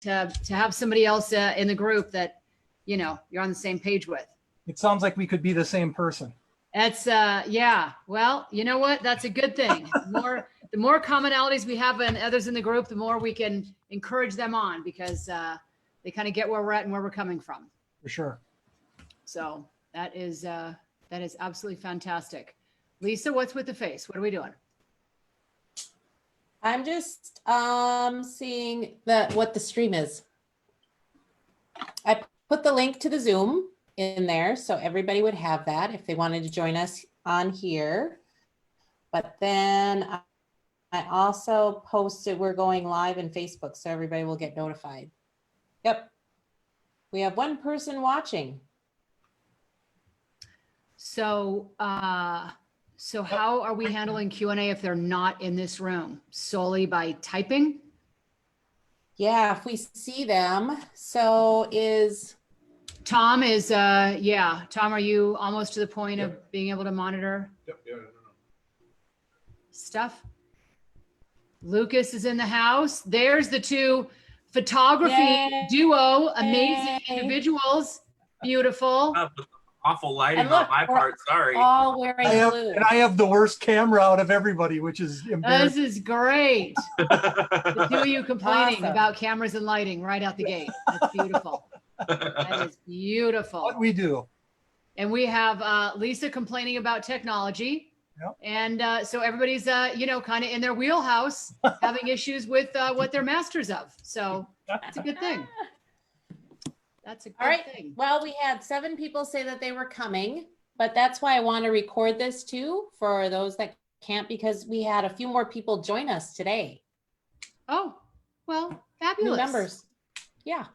to have somebody else in the group that, you know, you're on the same page with. It sounds like we could be the same person. That's yeah. Well, you know what? That's a good thing. The more commonalities we have in others in the group, the more we can encourage them on, because they kind of get where we're at and where we're coming from. For sure. So that is absolutely fantastic. Lisa, what's with the face? What are we doing? I'm just seeing what the stream is. I put the link to the Zoom in there so everybody would have that if they wanted to join us on here. But then I also posted we're going live in Facebook, so everybody will get notified. Yep. We have one person watching. So so how are we handling Q&A if they're not in this room? Solely by typing? Yeah, if we see them. So is Tom is, yeah. Tom, are you almost to the point of being able to monitor stuff? Lucas is in the house. There's the two photography Yay. duo, amazing Yay. individuals. Beautiful. Awful lighting And look, on my part. Sorry. all wearing blue. I have the worst camera out of everybody, which is This embarrassing. is great. The two of you complaining Awesome. about cameras and lighting right out the gate. That's beautiful. That is beautiful. What we do. And we have Lisa complaining about technology. Yep. And so everybody's, you know, kind of in their wheelhouse, having issues with what they're masters of. So that's a good thing. That's a good All right. thing. Well, we had 7 people say that they were coming, but that's why I want to record this too for those that can't, because we had a few more people join us today. Oh, well, New fabulous. members. Yeah.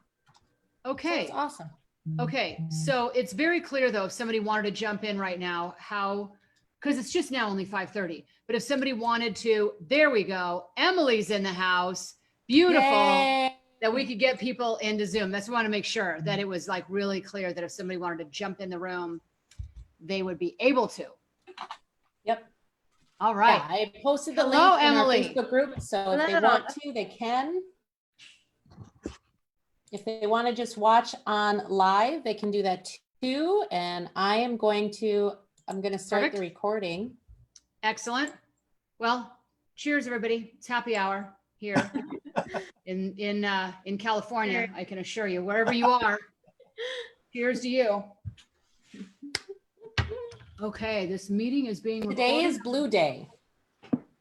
So Okay. it's awesome. Okay. So it's very clear though, if somebody wanted to jump in right now, how, because it's just now only 5:30, but if somebody wanted to, there we go. Emily's in the house. Beautiful. Yay. That we could get people into Zoom. That's what I want to make sure that it was like really clear that if somebody wanted to jump in the room, they would be able to. Yep. All right. Yeah, I posted the Hello, link in Emily. our Facebook group, so if they Hello. want to, they can. If they want to just watch on live, they can do that too. And I'm going to start Perfect. the recording. Excellent. Well, cheers, everybody. It's happy hour here in California. I can assure you, wherever you are. Cheers to you. Okay, this meeting is being recorded. Today is Blue Day,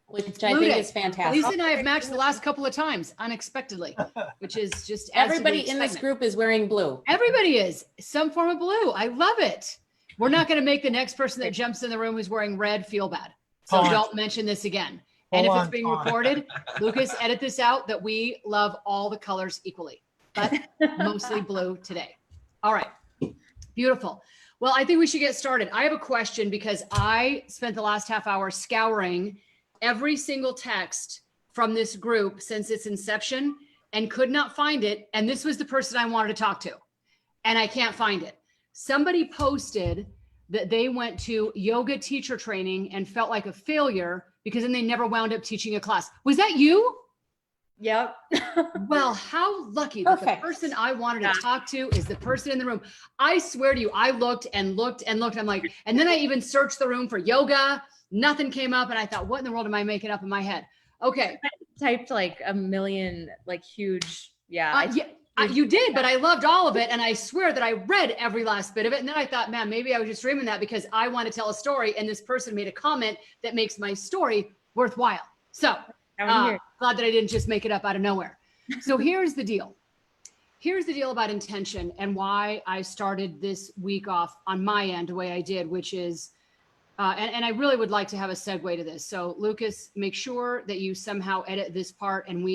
which I Blue think Day. is fantastic. Lisa and I have matched the last couple of times unexpectedly, which is just adds to the Everybody in this excitement. group is wearing blue. Everybody is some form of blue. I love it. We're not going to make the next person that jumps in the room who's wearing red feel bad. So Hold on. don't mention this again. And if Hold it's on, being hold on. recorded, Lucas, edit this out that we love all the colors equally, but mostly blue today. All right. Beautiful. Well, I think we should get started. I have a question because I spent the last half hour scouring every single text from this group since its inception and could not find it. And this was the person I wanted to talk to, and I can't find it. Somebody posted that they went to yoga teacher training and felt like a failure because then they never wound up teaching a class. Was that you? Yep. Well, how lucky that the Perfect. person I wanted to talk to is the person in the room. I swear to you, I looked and looked and looked. I'm like, and then I even searched the room for yoga. Nothing came up. And I thought, what in the world am I making up in my head? Okay. Typed like a million, like huge. Yeah. You did, but I loved all of it. And I swear that I read every last bit of it. And then I thought, man, maybe I was just dreaming that because I want to tell a story. And this person made a comment that makes my story worthwhile. So I wanna hear it. glad that I didn't just make it up out of nowhere. So here's the deal. Here's the deal about intention and why I started this week off on my end the way I did, which is, and I really would like to have a segue to this. So Lucas, make sure that you somehow edit this part and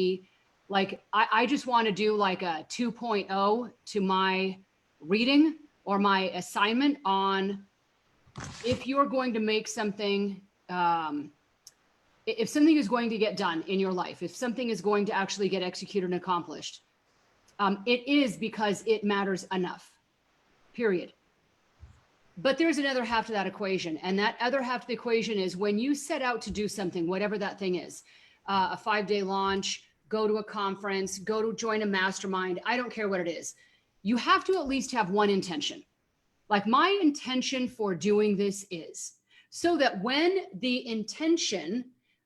I just want to do like a 2.0 to my reading or my assignment on if you're going to make something, if something is going to get done in your life, if something is going to actually get executed and accomplished, it is because it matters enough, period. But there's another half to that equation. And that other half of the equation is when you set out to do something, whatever that thing is, a 5-day launch, go to a conference, go to join a mastermind. I don't care what it is. You have to at least have one intention. Like my intention for doing this is so that when the intention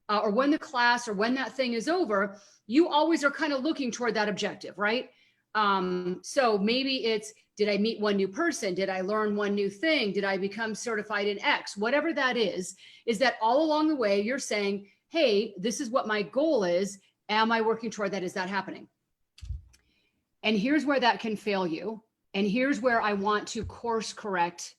or when the class or when that thing is over, you always are kind of looking toward that objective, right? So maybe it's, did I meet one new person? Did I learn one new thing? Did I become certified in X? Whatever that is that all along the way, you're saying, hey, this is what my goal is. Am I working toward that? Is that happening? And here's where that can fail you. And here's where I want to course correct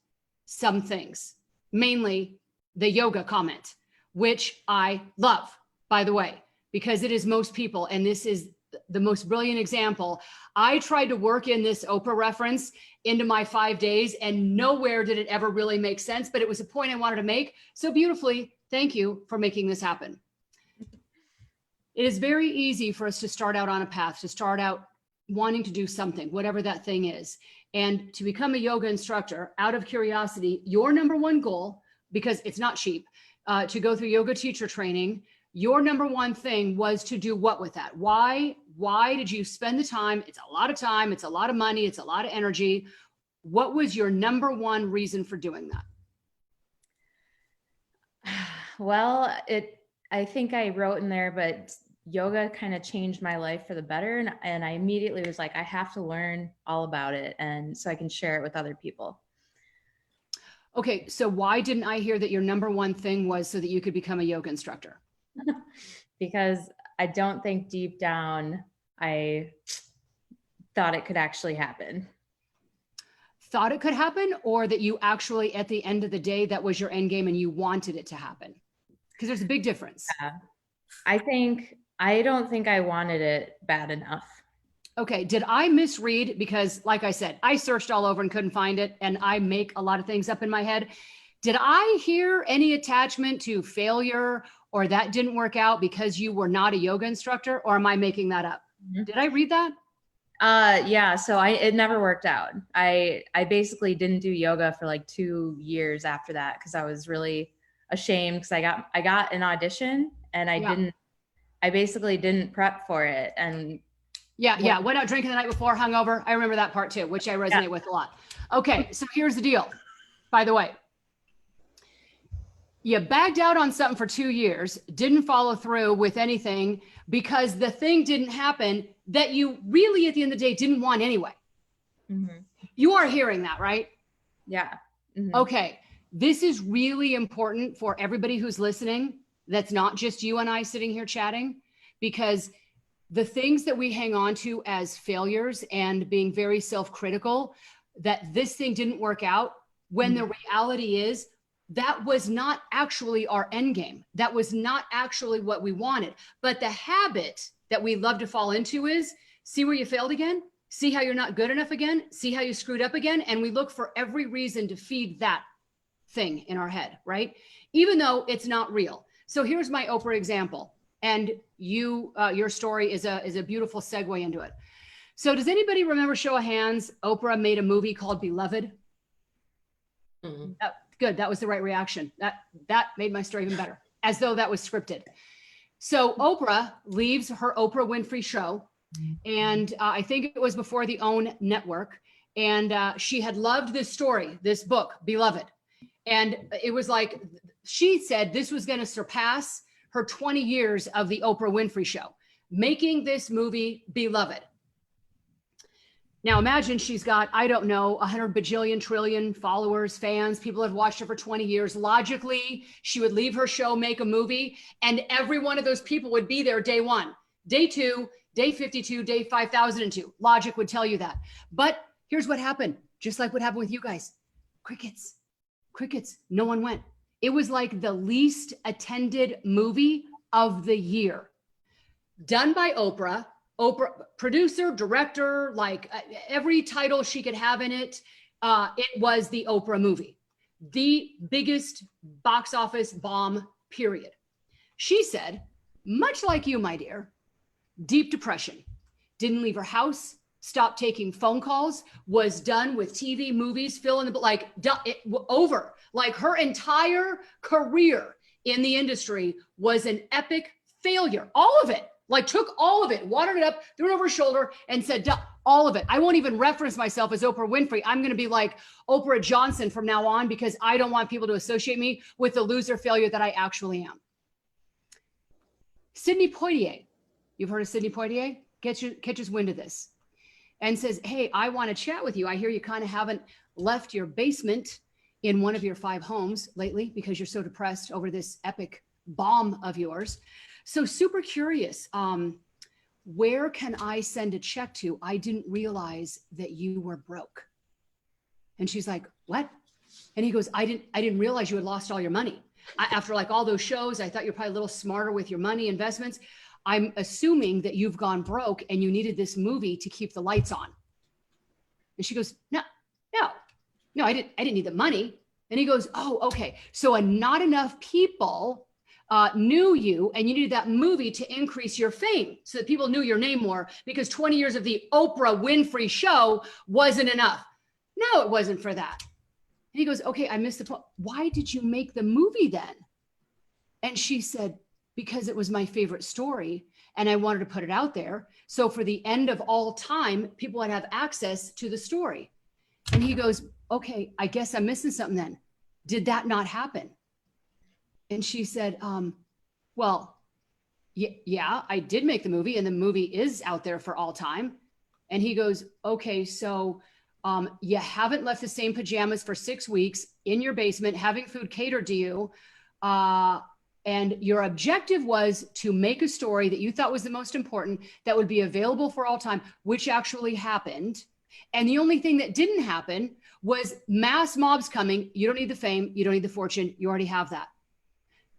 some things, mainly the yoga comment, which I love, by the way, because it is most people. And this is the most brilliant example. I tried to work in this Oprah reference into my 5 days and nowhere did it ever really make sense, but it was a point I wanted to make so beautifully. Thank you for making this happen. It is very easy for us to start out on a path, to start out wanting to do something, whatever that thing is. And to become a yoga instructor, out of curiosity, your number one goal, because it's not cheap, to go through yoga teacher training, your number one thing was to do what with that? Why did you spend the time? It's a lot of time. It's a lot of money. It's a lot of energy. What was your number one reason for doing that? Well, I think I wrote in there, but yoga kind of changed my life for the better. And I immediately was like, I have to learn all about it. And so I can share it with other people. Okay. So why didn't I hear that your number one thing was so that you could become a yoga instructor? Because I don't think deep down, I thought it could actually happen. Thought it could happen, or that you actually, at the end of the day, that was your end game and you wanted it to happen? Because there's a big difference. I don't think I wanted it bad enough. Okay. Did I misread? Because like I said, I searched all over and couldn't find it. And I make a lot of things up in my head. Did I hear any attachment to failure or that didn't work out because you were not a yoga instructor, or am I making that up? Mm-hmm. Did I read that? Yeah. So it never worked out. I basically didn't do yoga for like 2 years after that, because I was really ashamed, because I got an audition and I basically didn't prep for it. And yeah. Went out drinking the night before, hungover. I remember that part too, which I resonate with a lot. Okay. So here's the deal, by the way. You bagged out on something for 2 years, didn't follow through with anything because the thing didn't happen that you really, at the end of the day, didn't want anyway. Mm-hmm. You are hearing that, right? Yeah. Mm-hmm. Okay. This is really important for everybody who's listening. That's not just you and I sitting here chatting, because the things that we hang on to as failures and being very self-critical, that this thing didn't work out, when the reality is, that was not actually our end game. That was not actually what we wanted. But the habit that we love to fall into is see where you failed again, see how you're not good enough again, see how you screwed up again. And we look for every reason to feed that thing in our head, right? Even though it's not real. So here's my Oprah example. And your story is a beautiful segue into it. So does anybody remember, show of hands, Oprah made a movie called Beloved? Mm-hmm. Good. That was the right reaction. That made my story even better, as though that was scripted. So Oprah leaves her Oprah Winfrey show. And I think it was before the OWN network. And she had loved this story, this book, Beloved. And it was like, she said this was going to surpass her 20 years of the Oprah Winfrey show, making this movie Beloved. Now imagine she's got, I don't know, 100 bajillion trillion followers, fans, people have watched her for 20 years. Logically, she would leave her show, make a movie, and every one of those people would be there day one, day two, day 52, day 5002. Logic would tell you that. But here's what happened, just like what happened with you guys. Crickets, no one went. It was like the least attended movie of the year. Done by Oprah, producer, director, like every title she could have in it. It was the Oprah movie, the biggest box office bomb, period. She said, much like you, my dear, deep depression, didn't leave her house, stopped taking phone calls, was done with TV, movies, over. Like her entire career in the industry was an epic failure. All of it like took all of it, watered it up, threw it over his shoulder and said, "Duh, all of it. I won't even reference myself as Oprah Winfrey. I'm going to be like Oprah Johnson from now on because I don't want people to associate me with the loser failure that I actually am." Sidney Poitier, you've heard of Sidney Poitier? Catches wind of this and says, "Hey, I want to chat with you. I hear you kind of haven't left your basement in one of your 5 homes lately because you're so depressed over this epic bomb of yours. So super curious. Where can I send a check to? I didn't realize that you were broke." And she's like, "What?" And he goes, I didn't realize you had lost all your money. After like all those shows, I thought you're probably a little smarter with your money investments. I'm assuming that you've gone broke and you needed this movie to keep the lights on." And she goes, no, I didn't need the money. And he goes, "Oh, okay. So not enough people knew you and you needed that movie to increase your fame so that people knew your name more because 20 years of the Oprah Winfrey show wasn't enough." No, it wasn't for that. And he goes, "Okay, I missed the point. Why did you make the movie then?" And she said, "Because it was my favorite story and I wanted to put it out there. So for the end of all time, people would have access to the story." And he goes, "Okay, I guess I'm missing something then. Did that not happen?" And she said, "Well, yeah, I did make the movie and the movie is out there for all time." And he goes, "Okay, so you haven't left the same pajamas for 6 weeks in your basement, having food catered to you. And your objective was to make a story that you thought was the most important that would be available for all time, which actually happened. And the only thing that didn't happen was mass mobs coming. You don't need the fame. You don't need the fortune. You already have that.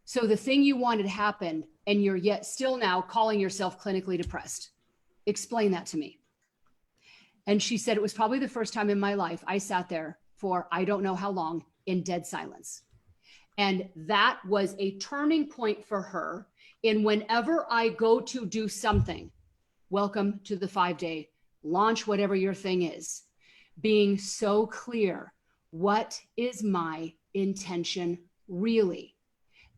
So the thing you wanted happened and you're yet still now calling yourself clinically depressed. Explain that to me." And she said, "It was probably the first time in my life I sat there for I don't know how long in dead silence." And that was a turning point for her in whenever I go to do something, welcome to the 5-day, launch whatever your thing is, being so clear, what is my intention really?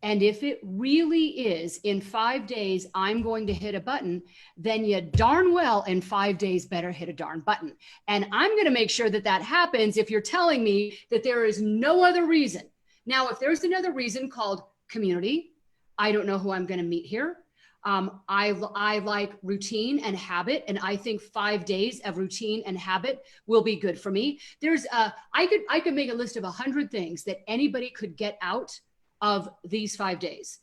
And if it really is in 5 days, I'm going to hit a button, then you darn well in 5 days better hit a darn button. And I'm going to make sure that that happens if you're telling me that there is no other reason. Now, if there's another reason called community, I don't know who I'm going to meet here. I like routine and habit, and I think 5 days of routine and habit will be good for me. I could make a list of 100 things that anybody could get out of these 5 days.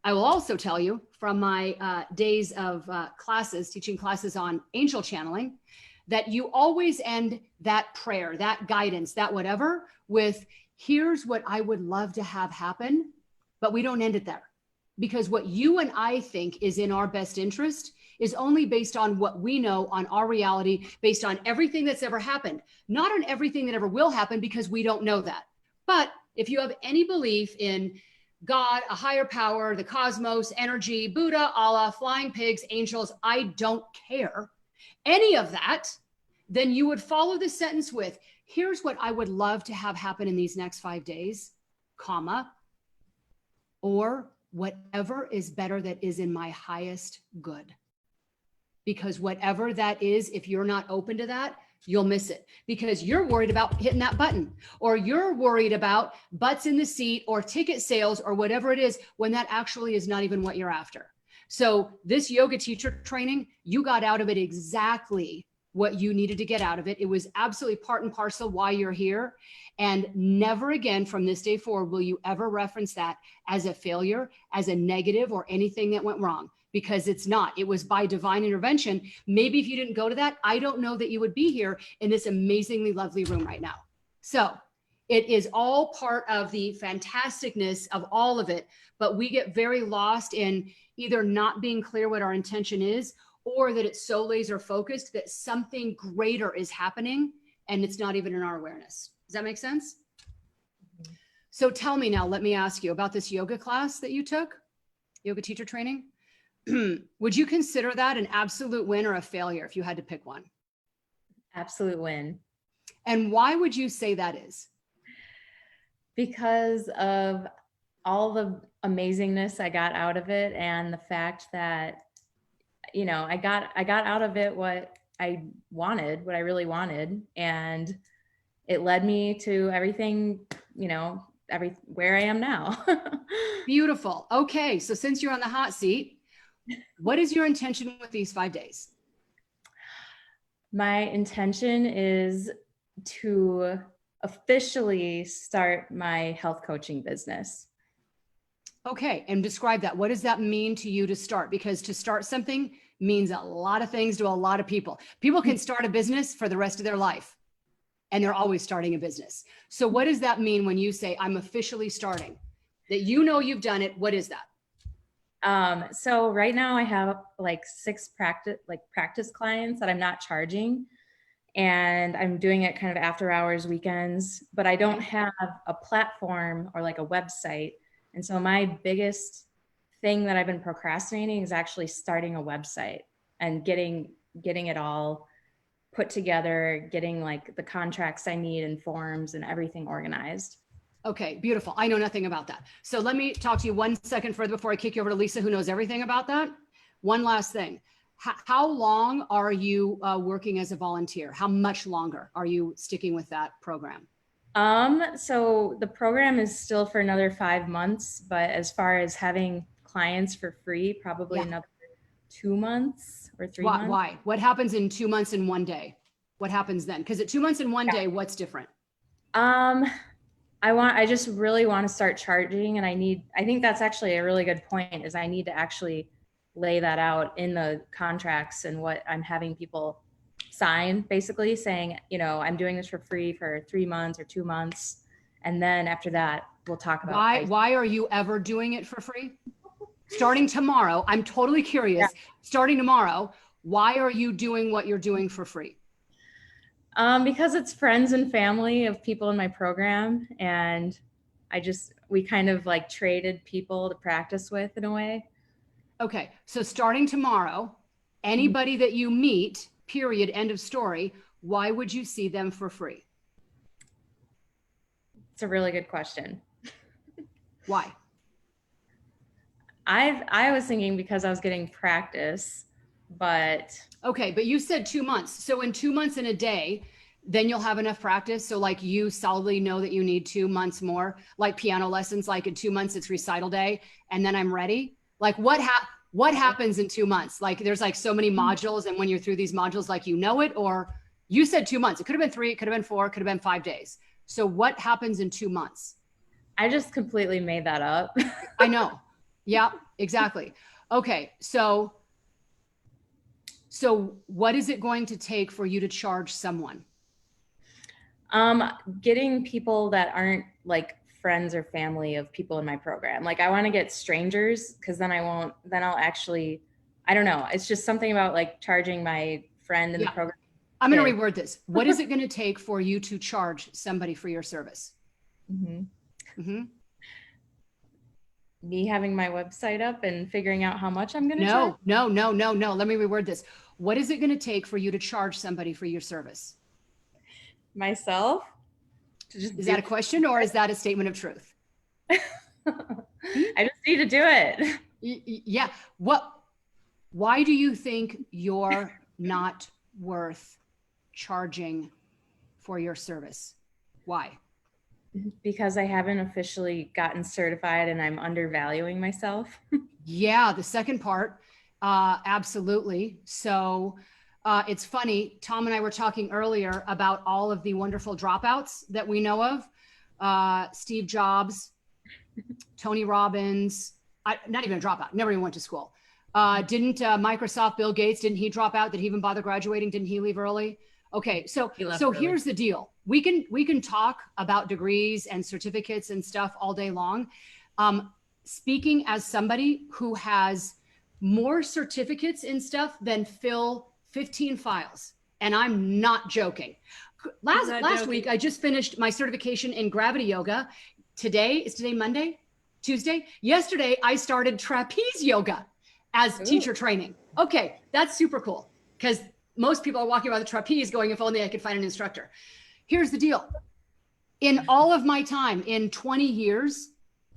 I will also tell you from my days of classes, teaching classes on angel channeling, that you always end that prayer, that guidance, that whatever with, here's what I would love to have happen, but we don't end it there. Because what you and I think is in our best interest is only based on what we know on our reality, based on everything that's ever happened, not on everything that ever will happen because we don't know that. But if you have any belief in God, a higher power, the cosmos, energy, Buddha, Allah, flying pigs, angels, I don't care, any of that, then you would follow the sentence with, here's what I would love to have happen in these next 5 days, comma, or whatever is better that is in my highest good. Because whatever that is, if you're not open to that, you'll miss it because you're worried about hitting that button, or you're worried about butts in the seat or ticket sales or whatever it is, when that actually is not even what you're after. So this yoga teacher training, you got out of it exactly what you needed to get out of it. It was absolutely part and parcel why you're here. And never again from this day forward will you ever reference that as a failure, as a negative, or anything that went wrong, because it's not. It was by divine intervention. Maybe if you didn't go to that, I don't know that you would be here in this amazingly lovely room right now. So it is all part of the fantasticness of all of it, but we get very lost in either not being clear what our intention is, or that it's so laser focused that something greater is happening and it's not even in our awareness. Does that make sense? Mm-hmm. So tell me now, let me ask you about this yoga class that you took, yoga teacher training. Would you consider that an absolute win or a failure if you had to pick one? Absolute win. And why would you say that is? Because of all the amazingness I got out of it, and the fact that you know, I got out of it what I wanted, what I really wanted. And it led me to everything, you know, where I am now. Beautiful. Okay. So since you're on the hot seat, what is your intention with these 5 days? My intention is to officially start my health coaching business. Okay. And describe that. What does that mean to you to start? Because to start something means a lot of things to a lot of people. People can start a business for the rest of their life, and they're always starting a business. So what does that mean when you say, I'm officially starting? That you know you've done it. What is that? So right now I have like 6 practice clients that I'm not charging, and I'm doing it kind of after hours, weekends, but I don't have a platform or like a website. And so my biggest thing that I've been procrastinating is actually starting a website and getting it all put together, getting like the contracts I need and forms and everything organized. Okay, beautiful. I know nothing about that. So let me talk to you 1 second further before I kick you over to Lisa, who knows everything about that. One last thing. How long are you working as a volunteer? How much longer are you sticking with that program? So the program is still for another 5 months, but as far as having clients for free, probably another 2 months or 3 months. Why? What happens in 2 months and 1 day? What happens then? Because at 2 months and 1 day, what's different? I just really want to start charging, and I think that's actually a really good point, is I need to actually lay that out in the contracts and what I'm having people sign, basically saying, you know, I'm doing this for free for 3 months or 2 months. And then after that, we'll talk about why are you ever doing it for free? Starting tomorrow, I'm totally curious. Yeah. Starting tomorrow, why are you doing what you're doing for free? Because it's friends and family of people in my program, and we kind of like traded people to practice with in a way. Okay, so starting tomorrow, anybody that you meet, period, end of story, why would you see them for free? It's a really good question. Why? I was thinking because I was getting practice, but. Okay, but you said 2 months. So in 2 months and a day, then you'll have enough practice. So like you solidly know that you need 2 months more, like piano lessons, like in 2 months, it's recital day, and then I'm ready. Like what happens in 2 months? Like there's like so many modules, and when you're through these modules, like you know it, or you said 2 months. It could have been 3, it could have been 4, it could have been 5 days. So what happens in 2 months? I just completely made that up. I know. Yeah, exactly. Okay, so what is it going to take for you to charge someone? Getting people that aren't like friends or family of people in my program. Like I want to get strangers, because then I'll actually, I don't know. It's just something about like charging my friend in the program. I'm going to reword this. What is it going to take for you to charge somebody for your service? Me having my website up and figuring out how much I'm going to charge? No. Let me reword this. What is it going to take for you to charge somebody for your service? Myself? Is that a question, or is that a statement of truth? I just need to do it. Yeah. Why do you think you're not worth charging for your service? Why? Because I haven't officially gotten certified and I'm undervaluing myself. Yeah, the second part, absolutely. So it's funny, Tom and I were talking earlier about all of the wonderful dropouts that we know of. Steve Jobs, Tony Robbins, not even a dropout, never even went to school. Didn't Microsoft, Bill Gates, didn't he drop out? Did he even bother graduating? Didn't he leave early? Okay, so here's the deal. We can talk about degrees and certificates and stuff all day long. Speaking as somebody who has more certificates and stuff than fill 15 files, and I'm not joking. Last week, I just finished my certification in gravity yoga. Is today Monday? Tuesday? Yesterday, I started trapeze yoga as teacher training. Okay, that's super cool, because most people are walking around the trapeze going, if only I could find an instructor. Here's the deal. In all of my time, in 20 years,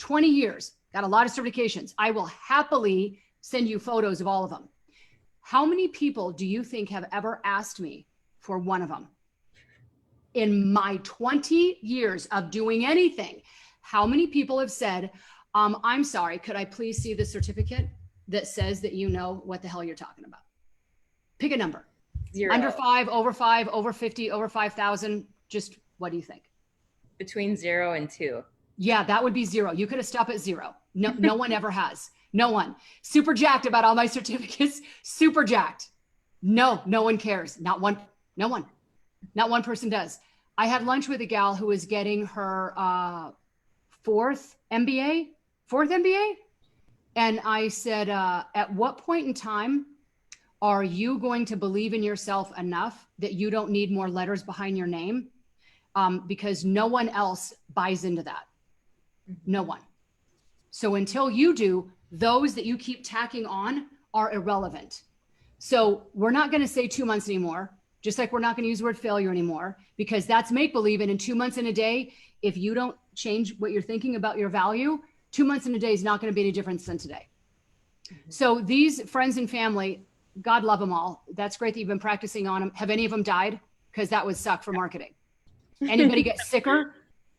got a lot of certifications. I will happily send you photos of all of them. How many people do you think have ever asked me for one of them? In my 20 years of doing anything, how many people have said, I'm sorry, could I please see the certificate that says that you know what the hell you're talking about? Pick a number. 0. Under 5, over 50, over 5,000. Just what do you think? Between 0 and 2. Yeah, that would be 0. You could have stopped at 0. No one ever has. No one. Super jacked about all my certificates. Super jacked. No one cares. Not one. No one. Not one person does. I had lunch with a gal who was getting her fourth MBA. And I said, at what point in time are you going to believe in yourself enough that you don't need more letters behind your name? Because no one else buys into that. No one. So until you do, those that you keep tacking on are irrelevant. So we're not going to say 2 months anymore, just like we're not going to use the word failure anymore, because that's make-believe. And in 2 months and a day, if you don't change what you're thinking about your value, 2 months and a day is not going to be any different than today. So these friends and family, God love them all. That's great that you've been practicing on them. Have any of them died? Because that would suck for marketing. Anybody get sicker?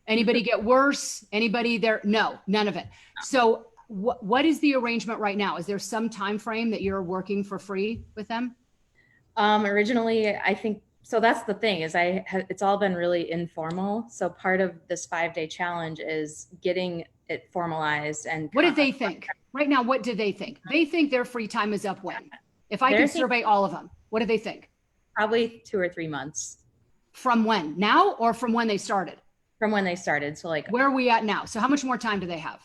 Anybody get worse? Anybody there? No, none of it. So what is the arrangement right now? Is there some time frame that you're working for free with them? Originally, I think, so that's the thing is it's all been really informal. So part of this 5-day challenge is getting it formalized. And what did they think? Right now, what do they think? They think their free time is up when? If I could survey all of them, what do they think? Probably 2 or 3 months. From when? Now or from when they started? From when they started. So like, where are we at now? So how much more time do they have?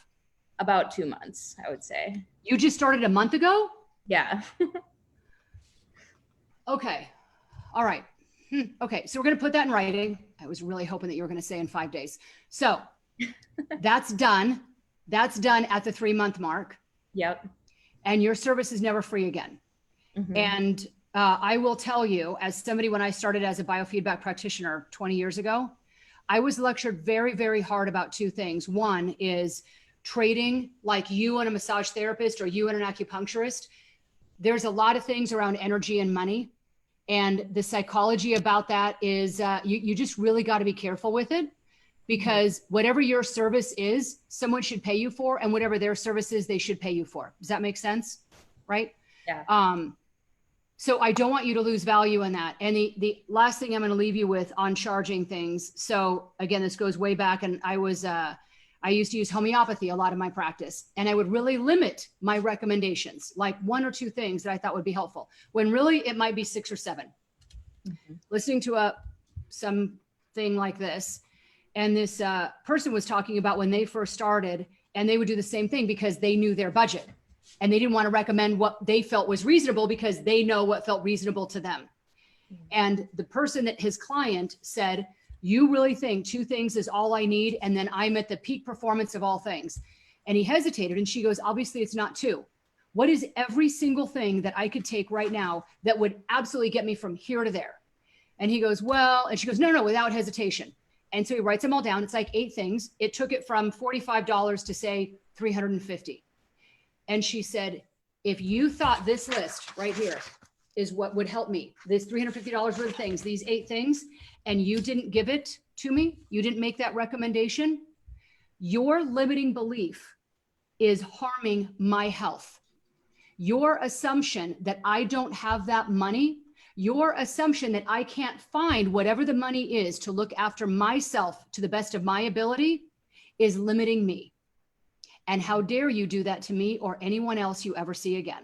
About 2 months, I would say. You just started a month ago? Yeah. Okay. All right. Okay. So we're going to put that in writing. I was really hoping that you were going to say in 5 days. So that's done. That's done at the 3-month mark. Yep. And your service is never free again. Mm-hmm. And I will tell you, as somebody, when I started as a biofeedback practitioner 20 years ago, I was lectured very, very hard about 2 things. One is trading, like you and a massage therapist or you and an acupuncturist. There's a lot of things around energy and money. And the psychology about that is you just really got to be careful with it, because whatever your service is, someone should pay you for, and whatever their service is, they should pay you for. Does that make sense? Right? Yeah. So I don't want you to lose value in that. And the last thing I'm going to leave you with on charging things. So again, this goes way back, and I used to use homeopathy a lot in my practice, and I would really limit my recommendations, like 1 or 2 things that I thought would be helpful, when really it might be 6 or 7. Mm-hmm. Listening to something like this, and this person was talking about when they first started, and they would do the same thing because they knew their budget, and they didn't want to recommend what they felt was reasonable because they know what felt reasonable to them. Mm-hmm. And the person, that his client, said, you really think 2 things is all I need, and then I'm at the peak performance of all things? And he hesitated, and she goes, obviously it's not 2. What is every single thing that I could take right now that would absolutely get me from here to there? And he goes, well, and she goes, no, without hesitation. And so he writes them all down. It's like 8 things. It took it from $45 to say $350. And she said, if you thought this list right here is what would help me, this $350 worth of things, these 8 things, and you didn't give it to me, you didn't make that recommendation, your limiting belief is harming my health. Your assumption that I don't have that money, your assumption that I can't find whatever the money is to look after myself to the best of my ability, is limiting me. And how dare you do that to me or anyone else you ever see again?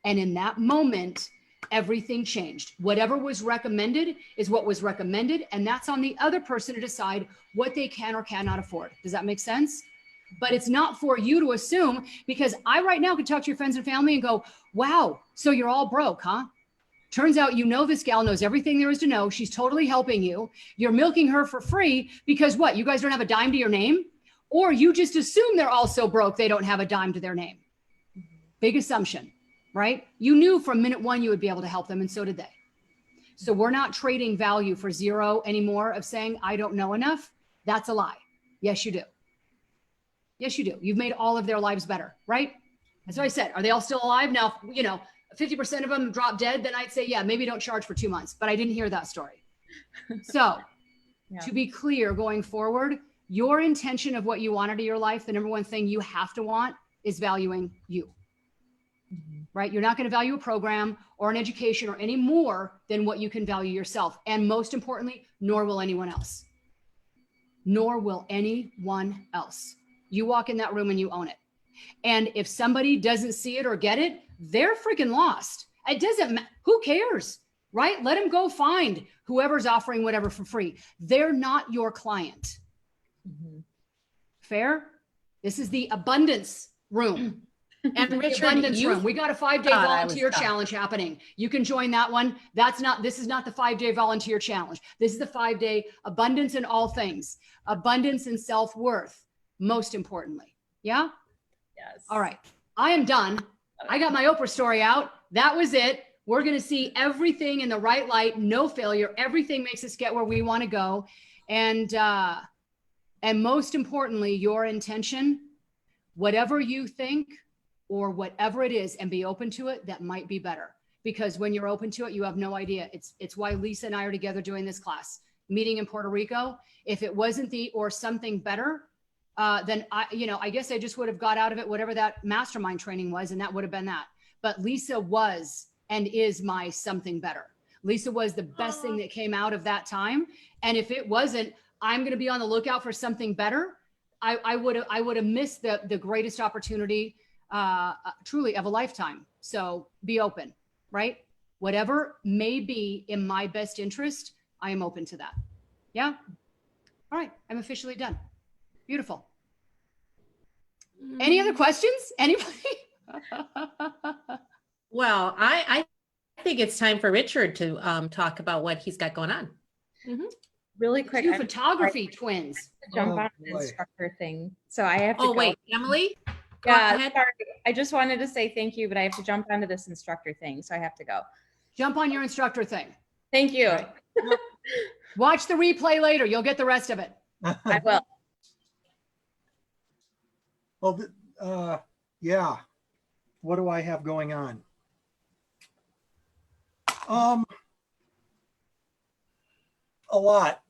And in that moment, everything changed. Whatever was recommended is what was recommended. And that's on the other person to decide what they can or cannot afford. Does that make sense? But it's not for you to assume, because I right now could talk to your friends and family and go, wow, so you're all broke, huh? Turns out, this gal knows everything there is to know. She's totally helping you. You're milking her for free because what? You guys don't have a dime to your name? Or you just assume they're all so broke they don't have a dime to their name. Big assumption. Right? You knew from minute 1 you would be able to help them, and so did they. So we're not trading value for 0 anymore of saying, I don't know enough. That's a lie. Yes, you do. Yes, you do. You've made all of their lives better, right? That's what I said. Are they all still alive? Now, 50% of them drop dead, then I'd say, yeah, maybe don't charge for 2 months, but I didn't hear that story. So Yeah. to be clear, going forward, your intention of what you want out of your life, the number one thing you have to want is valuing you, Mhm. right? You're not going to value a program or an education or any more than what you can value yourself. And most importantly, nor will anyone else. Nor will anyone else. You walk in that room and you own it. And if somebody doesn't see it or get it, they're freaking lost. It doesn't matter. Who cares, right? Let them go find whoever's offering whatever for free. They're not your client. Mhm. Fair? This is the abundance room. And The Richard, abundance you room. We got a 5-day thought I was volunteer done. challenge happening. You can join that one. This is not the 5-day volunteer challenge. This is the 5-day abundance in all things, abundance and self-worth, most importantly. Yeah. Yes. All right. I am done. I got my Oprah story out. That was it. We're going to see everything in the right light, no failure. Everything makes us get where we want to go. And most importantly, your intention, whatever you think or whatever it is, and be open to it, that might be better. Because when you're open to it, you have no idea. It's why Lisa and I are together doing this class, meeting in Puerto Rico. If it wasn't the or something better, then I guess I just would have got out of it, whatever that mastermind training was, and that would have been that. But Lisa was and is my something better. Lisa was the best thing that came out of that time. And if it wasn't, I'm going to be on the lookout for something better. I would have missed the greatest opportunity, truly of a lifetime. So be open, right? Whatever may be in my best interest, I am open to that. Yeah. All right. I'm officially done. Beautiful. Any other questions? Anybody? Well, I think it's time for Richard to talk about what he's got going on. Really quick, Two I have to photography twins. jump Oh, on the boy. instructor thing. So I have to Oh, go. wait, Emily? Go Yeah, ahead. sorry. I just wanted to say thank you, but I have to jump onto this instructor thing, so I have to go. Jump on your instructor thing. Thank you. Right. Watch the replay later. You'll get the rest of it. I will. Well, yeah. What do I have going on? A lot.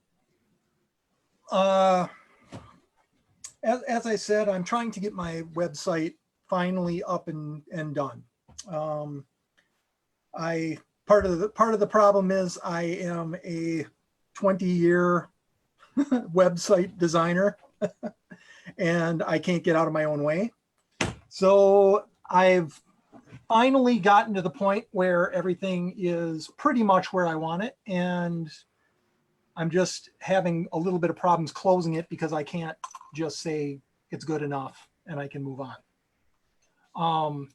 As I said, I'm trying to get my website finally up and done. Part of the problem is I am a 20-year website designer and I can't get out of my own way. So I've finally gotten to the point where everything is pretty much where I want it. And I'm just having a little bit of problems closing it because I can't just say it's good enough and I can move on.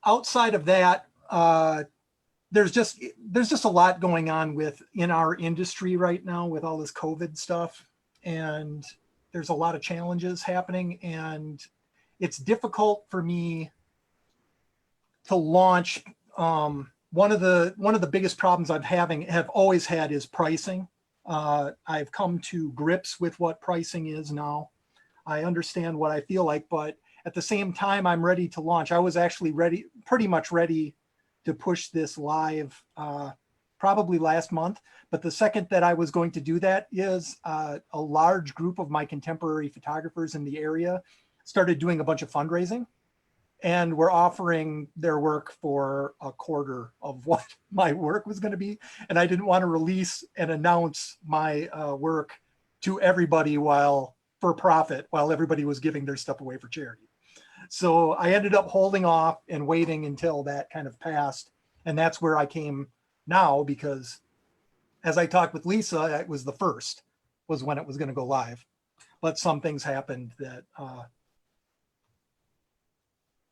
Outside of that, there's just a lot going on in our industry right now with all this COVID stuff. And there's a lot of challenges happening, and it's difficult for me to launch. One of the biggest problems have always had is pricing. I've come to grips with what pricing is now. I understand what I feel like, but at the same time, I'm ready to launch. I was actually pretty much ready to push this live probably last month. But the second that I was going to do that is a large group of my contemporary photographers in the area started doing a bunch of fundraising, and were offering their work for a quarter of what my work was going to be. And I didn't want to release and announce my work to everybody for profit while everybody was giving their stuff away for charity. So I ended up holding off and waiting until that kind of passed. And that's where I came now, because as I talked with Lisa, it was the first was when it was going to go live. But some things happened that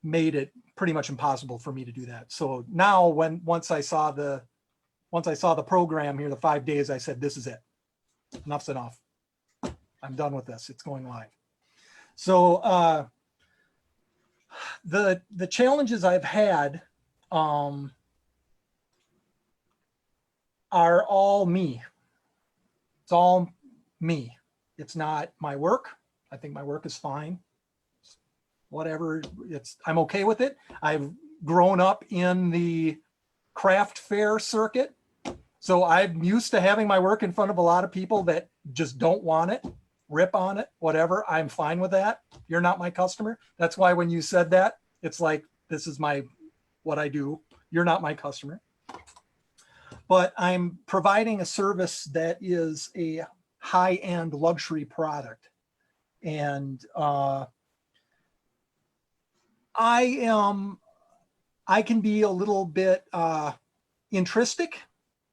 made it pretty much impossible for me to do that. So now once I saw the program here, the 5 days, I said, this is it. Enough's enough. I'm done with this. It's going live. So the challenges I've had are all me. It's all me. It's not my work. I think my work is fine. whatever. I'm okay with it. I've grown up in the craft fair circuit. So I'm used to having my work in front of a lot of people that just don't want it, rip on it, whatever. I'm fine with that. You're not my customer. That's why when you said that, it's like, this is what I do. You're not my customer. But I'm providing a service that is a high-end luxury product. And I can be a little bit intrinsic,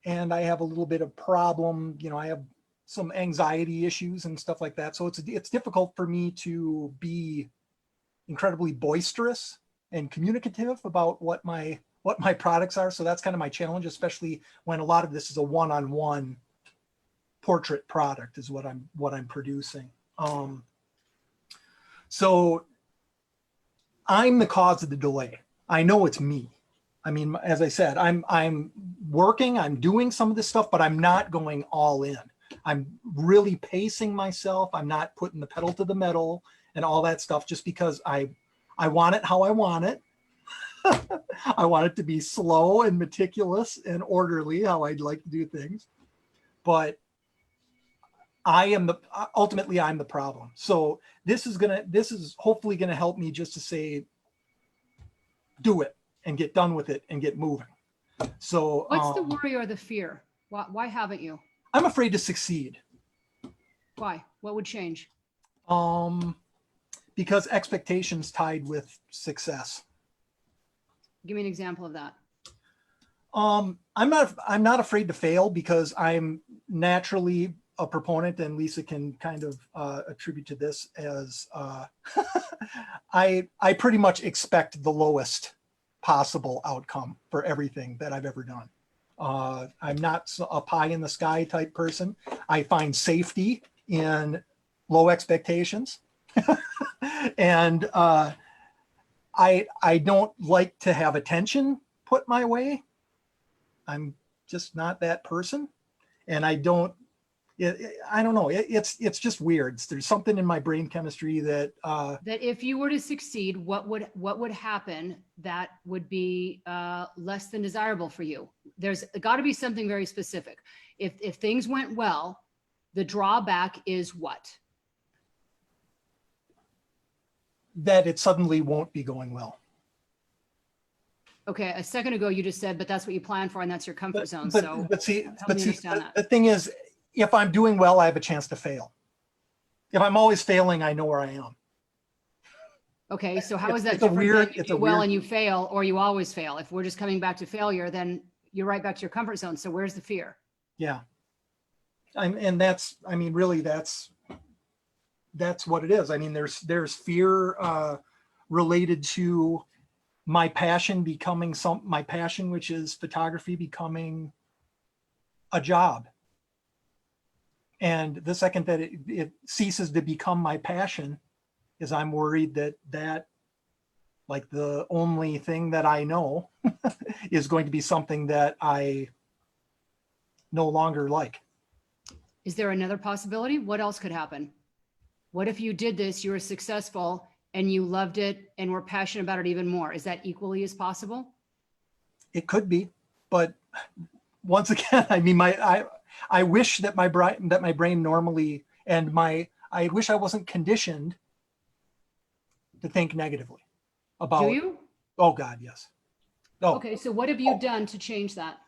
and I have a little bit of problem. I have some anxiety issues and stuff like that. So it's difficult for me to be incredibly boisterous and communicative about what my products are. So that's kind of my challenge, especially when a lot of this is a one-on-one portrait product is what I'm producing. So I'm the cause of the delay. I know it's me. I mean, as I said, I'm working, I'm doing some of this stuff, but I'm not going all in. I'm really pacing myself. I'm not putting the pedal to the metal and all that stuff just because I want it how I want it. I want it to be slow and meticulous and orderly, how I'd like to do things. But ultimately I'm the problem. So this is hopefully gonna help me just to say, do it and get done with it and get moving. So What's the worry or the fear? Why haven't you? I'm afraid to succeed. Why? What would change? Because expectations tied with success. Give me an example of that. I'm not afraid to fail because I'm naturally a proponent, and Lisa can kind of attribute to this as I pretty much expect the lowest possible outcome for everything that I've ever done. I'm not a pie in the sky type person. I find safety in low expectations. And I don't like to have attention put my way. I'm just not that person. And I don't know. It's just weird. There's something in my brain chemistry that That if you were to succeed, what would happen that would be less than desirable for you? There's got to be something very specific. If things went well, the drawback is what? that it suddenly won't be going well. Okay, a second ago you just said, but that's what you plan for and that's your comfort zone. So But see, help me understand that. the thing is, if I'm doing well, I have a chance to fail. If I'm always failing, I know where I am. Okay, so how is that It's a different weird- than you it's a do well weird- and you fail, or you always fail? If we're just coming back to failure, then you're right back to your comfort zone. So where's the fear? Yeah. Really that's what it is. I mean, there's fear related to my passion, which is photography, becoming a job. And the second that it ceases to become my passion is I'm worried that like the only thing that I know is going to be something that I no longer like. Is there another possibility? What else could happen? What if you did this, you were successful and you loved it and were passionate about it even more? Is that equally as possible? It could be, but once again, I mean, I wish that my brain normally, and I wish I wasn't conditioned to think negatively about. Do you? Oh God, yes. Oh, Okay, so what have you done to change that?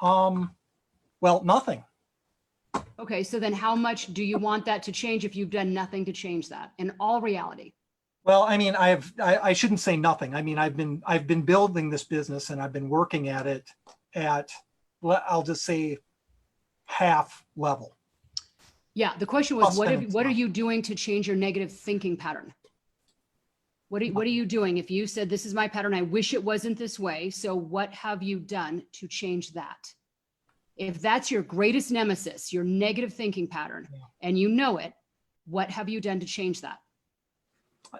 well, nothing. Okay, so then how much do you want that to change if you've done nothing to change that in all reality? Well, I mean, I shouldn't say nothing. I mean, I've been building this business and I've been working at it at, I'll just say, half level. Yeah, the question was, Plus what minus are one. you doing to change your negative thinking pattern? What are you doing? If you said, this is my pattern, I wish it wasn't this way. So what have you done to change that? If that's your greatest nemesis, your negative thinking pattern, Yeah. and you know it, what have you done to change that?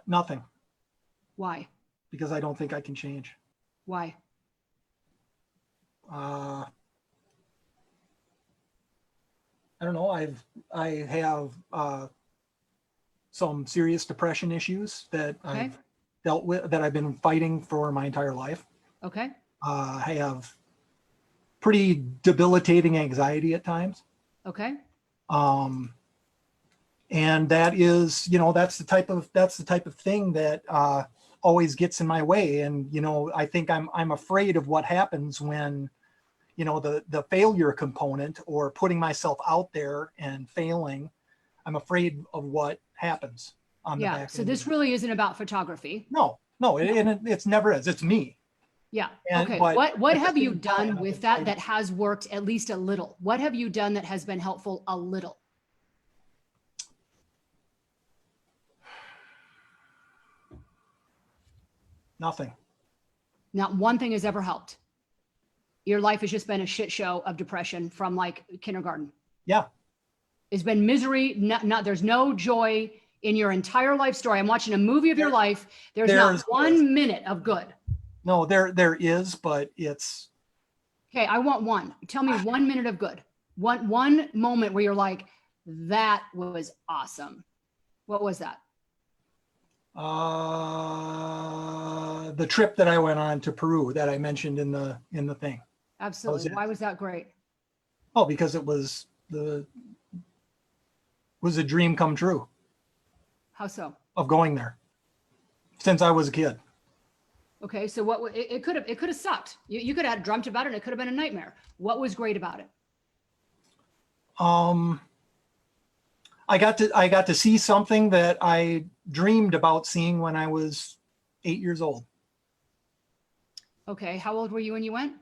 Nothing, Why? because I don't think I can change. Why? I don't know. I have some serious depression issues that Okay. I've dealt with, that I've been fighting for my entire life. Okay. I have pretty debilitating anxiety at times. Okay. And that is, that's the type of thing that always gets in my way. And, I think I'm afraid of what happens when, the failure component or putting myself out there and failing. I'm afraid of what happens on the Yeah. back So end this of it. really isn't about photography. No, it's never is. It's me. Yeah. And- Okay. but What at the have you same time, done I've with been that fighting. that has worked at least a little? What have you done that has been helpful a little? Nothing. Not one thing has ever helped. Your life has just been a shit show of depression from like kindergarten. Yeah. It's been misery. Not there's no joy in your entire life story. I'm watching a movie of your life. There's not there's- 1 minute of good. No, there is, but it's, Okay, I want one. Tell me 1 minute of good. One moment where you're like, that was awesome. What was that? the trip that I went on to Peru that I mentioned in the thing. Absolutely. it. Why was that great? Oh, because it was a dream come true How so? of going there since I was a kid. Okay, so it could have sucked. You could have dreamt about it and it could have been a nightmare. What was great about it? I got to see something that I dreamed about seeing when I was 8 years old. Okay, how old were you when you went?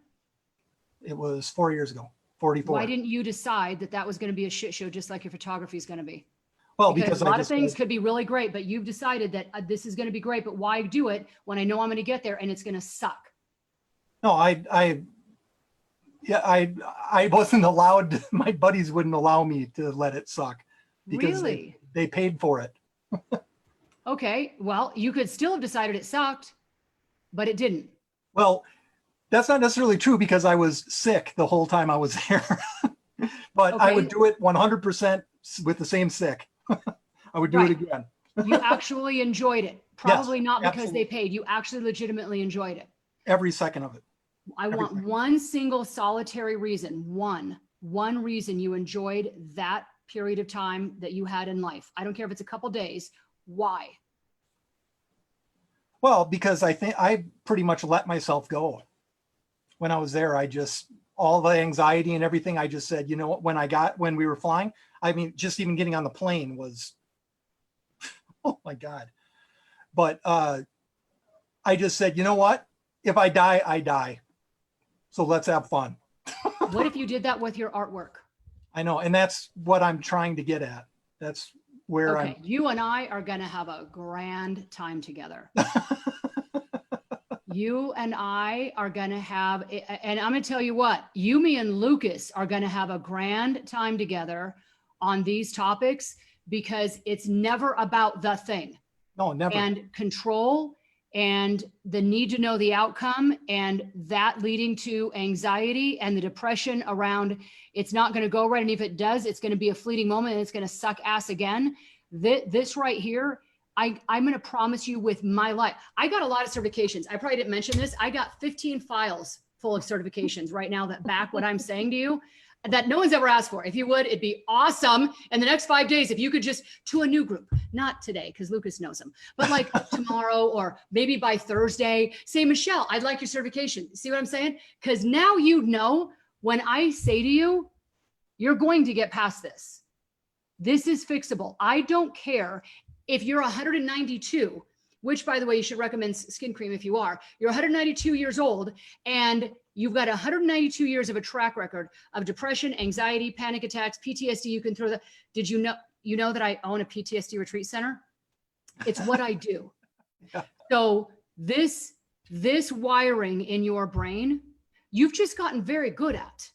It was 4 years ago, 44. Why didn't you decide that was going to be a shit show just like your photography is going to be? Well, Because because a lot I of just things said, could be really great, but you've decided that this is going to be great, but why do it when I know I'm going to get there and it's going to suck? no, I wasn't allowed. My buddies wouldn't allow me to let it suck because Really? they paid for it. Okay, well, you could still have decided it sucked, but it didn't. Well, that's not necessarily true because I was sick the whole time I was there. But I would Okay. do it 100% with the same sick. I would do Right. it again. You actually enjoyed it. Probably not because absolutely. they paid. You actually legitimately enjoyed it. Every second of it. I want Everything. one single solitary reason, one reason you enjoyed that period of time that you had in life. I don't care if it's a couple days. Why? Well, because I think I pretty much let myself go. When I was there, all the anxiety and everything, I just said, when we were flying, I mean, just even getting on the plane was, oh my God. But I just said, you know what? If I die, I die. So let's have fun. What if you did that with your artwork? I know. And that's what I'm trying to get at. That's where Okay, you and I are going to have a grand time together. You and I are going to have, and I'm going to tell you what, you, me, and Lucas are going to have a grand time together on these topics because it's never about the thing. No, never. And control and the need to know the outcome and that leading to anxiety and the depression around it's not going to go right. And if it does, it's going to be a fleeting moment and it's going to suck ass again. This right here, I'm going to promise you with my life. I got a lot of certifications. I probably didn't mention this. I got 15 files full of certifications right now that back what I'm saying to you that no one's ever asked for. If you would, it'd be awesome. In the next 5 days, if you could just to a new group, not today, because Lucas knows them, but like tomorrow or maybe by Thursday, say, Michelle, I'd like your certification. See what I'm saying? Because now you know when I say to you, you're going to get past this. This is fixable. I don't care if you're 192, which by the way, you should recommend skin cream if you are. You're 192 years old and you've got 192 years of a track record of depression, anxiety, panic attacks, PTSD. You can throw that. Did you know that I own a PTSD retreat center? It's what I do. Yeah. So this wiring in your brain, you've just gotten very good at.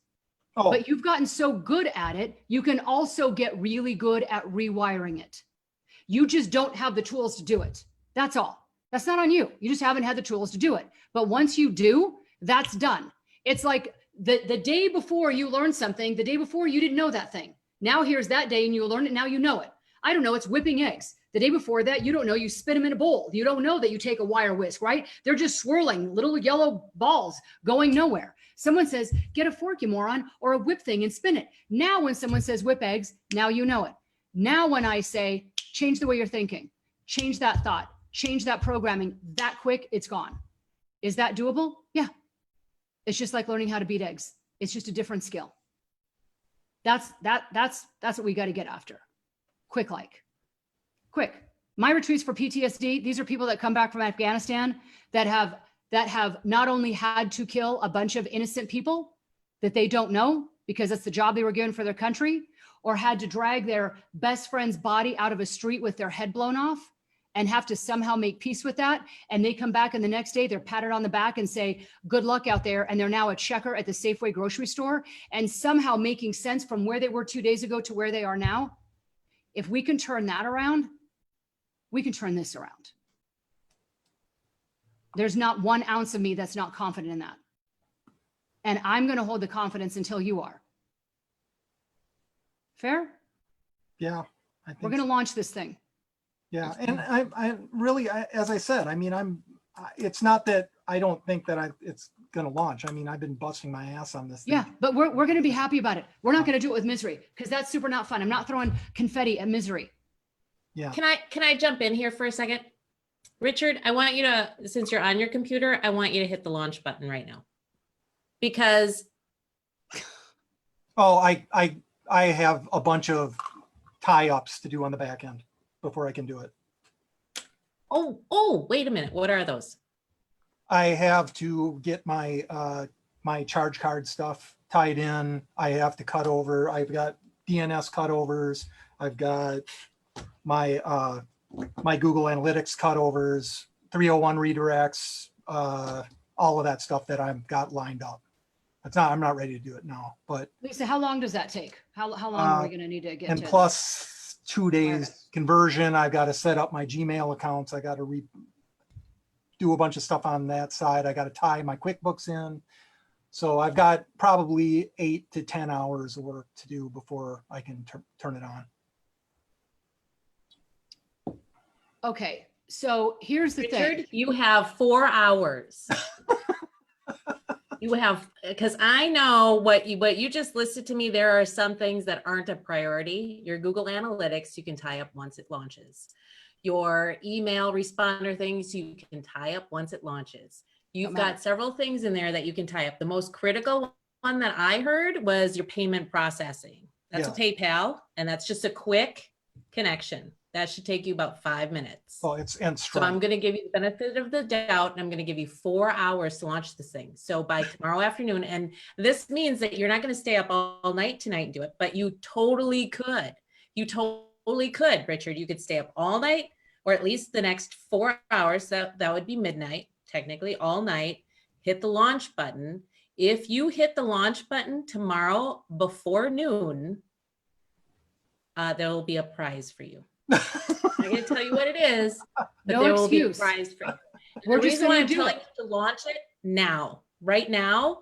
Oh, But you've gotten so good at it, you can also get really good at rewiring it. You just don't have the tools to do it. That's all. That's not on you. You just haven't had the tools to do it. But once you do, that's done. It's like the day before you learned something, the day before you didn't know that thing. Now here's that day and you learn it. Now you know it. I don't know. It's whipping eggs. The day before that, you don't know, you spin them in a bowl. You don't know that you take a wire whisk, right? They're just swirling little yellow balls going nowhere. Someone says, get a fork, you moron, or a whip thing and spin it. Now, when someone says whip eggs, now you know it. Now, when I say, change the way you're thinking, change that thought, change that programming, that quick, it's gone. Is that doable? Yeah. It's just like learning how to beat eggs. It's just a different skill. That's what we got to get after. Quick. My retreats for PTSD, these are people that come back from Afghanistan that have not only had to kill a bunch of innocent people that they don't know because that's the job they were given for their country, or had to drag their best friend's body out of a street with their head blown off and have to somehow make peace with that. And they come back and the next day they're patted on the back and say, good luck out there. And they're now a checker at the Safeway grocery store and somehow making sense from where they were 2 days ago to where they are now. If we can turn that around, we can turn this around. There's not 1 ounce of me that's not confident in that. And I'm going to hold the confidence until you are. Fair? Yeah. I think We're going to launch this thing. Yeah, and I really, as I said, I mean, it's not that I don't think that it's going to launch. I mean, I've been busting my ass on this thing. Yeah, but we're going to be happy about it. We're not going to do it with misery because that's super not fun. I'm not throwing confetti at misery. Yeah. Can I jump in here for a second? Richard, I want you to, since you're on your computer, I want you to hit the launch button right now. Because Oh, I have a bunch of tie-ups to do on the back end before I can do it. oh, wait a minute. What are those? I have to get my my charge card stuff tied in. I have to cut over. I've got DNS cutovers. I've got my my Google Analytics cutovers, 301 redirects, all of that stuff that I've got lined up. I'm not ready to do it now, but Lisa, how long does that take? How long are we going to need to get and to? plus 2 days conversion. I've got to set up my Gmail accounts. I got to do a bunch of stuff on that side. I got to tie my QuickBooks in. So I've got probably 8 to 10 hours of work to do before I can turn it on. Okay, so here's the thing. Richard, you have 4 hours. You have, because I know what you just listed to me, there are some things that aren't a priority. Your Google Analytics, you can tie up once it launches. Your email responder things, you can tie up once it launches. You've got several things in there that you can tie up. The most critical one that I heard was your payment processing. That's a PayPal, and that's just a quick connection. That should take you about 5 minutes. Well, it's and So I'm going to give you the benefit of the doubt, and I'm going to give you 4 hours to launch this thing. So by tomorrow afternoon, and this means that you're not going to stay up all night tonight and do it, but you totally could. You totally could, Richard. You could stay up all night, or at least the next 4 hours. That would be midnight, technically all night. Hit the launch button. If you hit the launch button tomorrow before noon, there will be a prize for you. I'm going to tell you what it is, but No there will excuse. be a prize for you. We're The just reason why gonna I'm do telling it. you to launch it now, right now,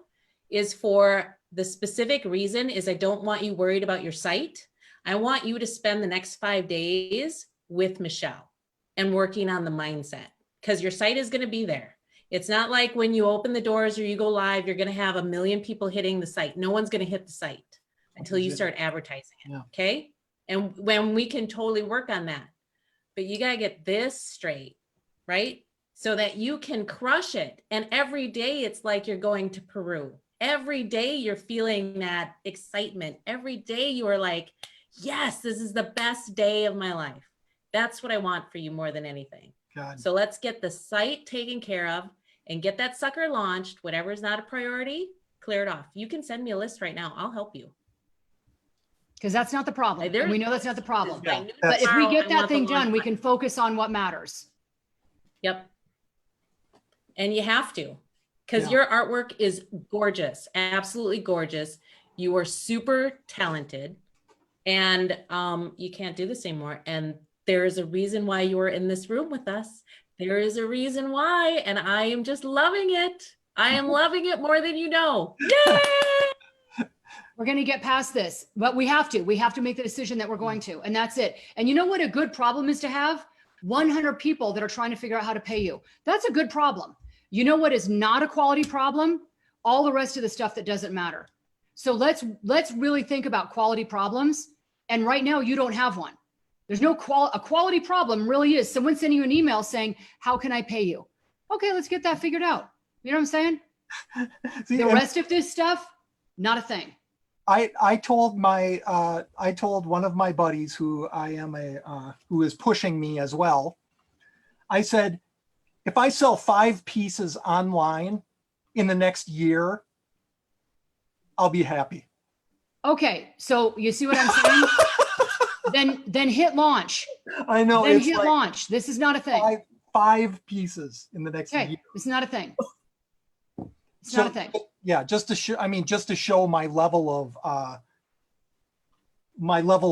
is for the specific reason is I don't want you worried about your site. I want you to spend the next 5 days with Michelle and working on the mindset, because your site is going to be there. It's not like when you open the doors or you go live, you're going to have 1 million people hitting the site. No one's going to hit the site until you start advertising it. Yeah. Okay. And when we can totally work on that, but you got to get this straight, right? So that you can crush it. And every day it's like you're going to Peru. Every day you're feeling that excitement. Every day you are like, yes, this is the best day of my life. That's what I want for you more than anything. God. So let's get the site taken care of and get that sucker launched. Whatever is not a priority, clear it off. You can send me a list right now. I'll help you. Because that's not the problem. And we know that's not the problem. Yeah, But if we Tomorrow, get I that want the thing done, launch we button. can focus on what matters. Yep. And you have to, because Yeah. your artwork is gorgeous, absolutely gorgeous. You are super talented, and you can't do this anymore. And there is a reason why you are in this room with us. There is a reason why, and I am just loving it. I am loving it more than you know. Yay! We're going to get past this, but we have to make the decision that we're going to, and that's it. And you know what a good problem is to have? 100 people that are trying to figure out how to pay you. That's a good problem. You know what is not a quality problem? All the rest of the stuff that doesn't matter. So let's really think about quality problems. And right now you don't have one. There's no a quality problem really is someone sending you an email saying, how can I pay you? Okay, let's get that figured out. You know what I'm saying? See, The and rest of this stuff, not a thing. I told one of my buddies who who is pushing me as well. I said, if I sell 5 pieces online in the next year, I'll be happy. Okay, so you see what I'm saying? then hit launch. I know Then it's hit like launch. This is not a thing. 5 pieces in the next Okay, year. it's not a thing. It's So, not a thing. Yeah, just to show my level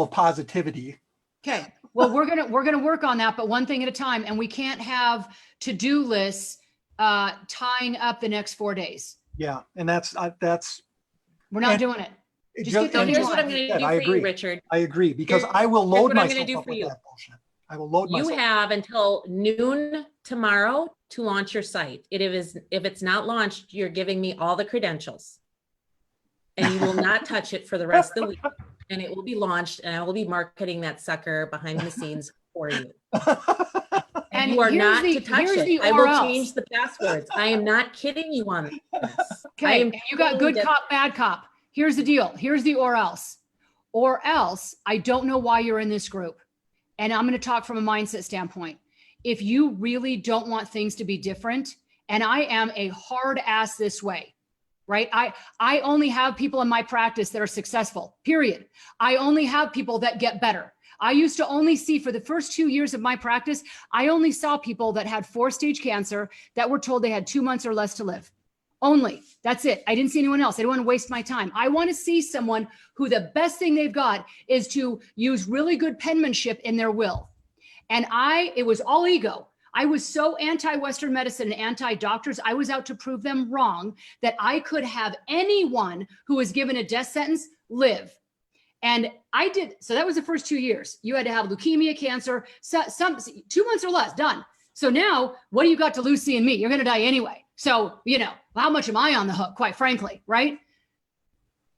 of positivity. Okay. Well, we're gonna work on that, but one thing at a time. And we can't have to-do lists tying up the next 4 days. Yeah, and that's We're not And- doing it. Just just- get the and new Here's just- what I'm one. going to said, do I for agree. you, Richard. I agree because Here- I will here's load what I'm myself gonna do up for with you. that bullshit. I will load You myself. have until noon tomorrow to launch your site. If it's not launched, you're giving me all the credentials. And you will not touch it for the rest of the week. And it will be launched and I will be marketing that sucker behind the scenes for you. And You are here's not the- to touch here's it. the I or will else. change the passwords. I am not kidding you on this. I Okay, am you got totally good cop, bad cop. Here's the deal. Here's the or else. Or else, I don't know why you're in this group. And I'm going to talk from a mindset standpoint. If you really don't want things to be different, and I am a hard ass this way, right? I only have people in my practice that are successful, period. I only have people that get better. I used to only see, for the first 2 years of my practice, I only saw people that had 4-stage cancer that were told they had 2 months or less to live. Only. That's it. I didn't see anyone else. I didn't want to waste my time. I want to see someone who the best thing they've got is to use really good penmanship in their will. And it was all ego. I was so anti-Western medicine and anti-doctors. I was out to prove them wrong that I could have anyone who was given a death sentence live. And I did. So that was the first 2 years. You had to have leukemia, cancer, some 2 months or less, done. So now what do you got to lose seeing me? You're going to die anyway. So, how much am I on the hook, quite frankly, right?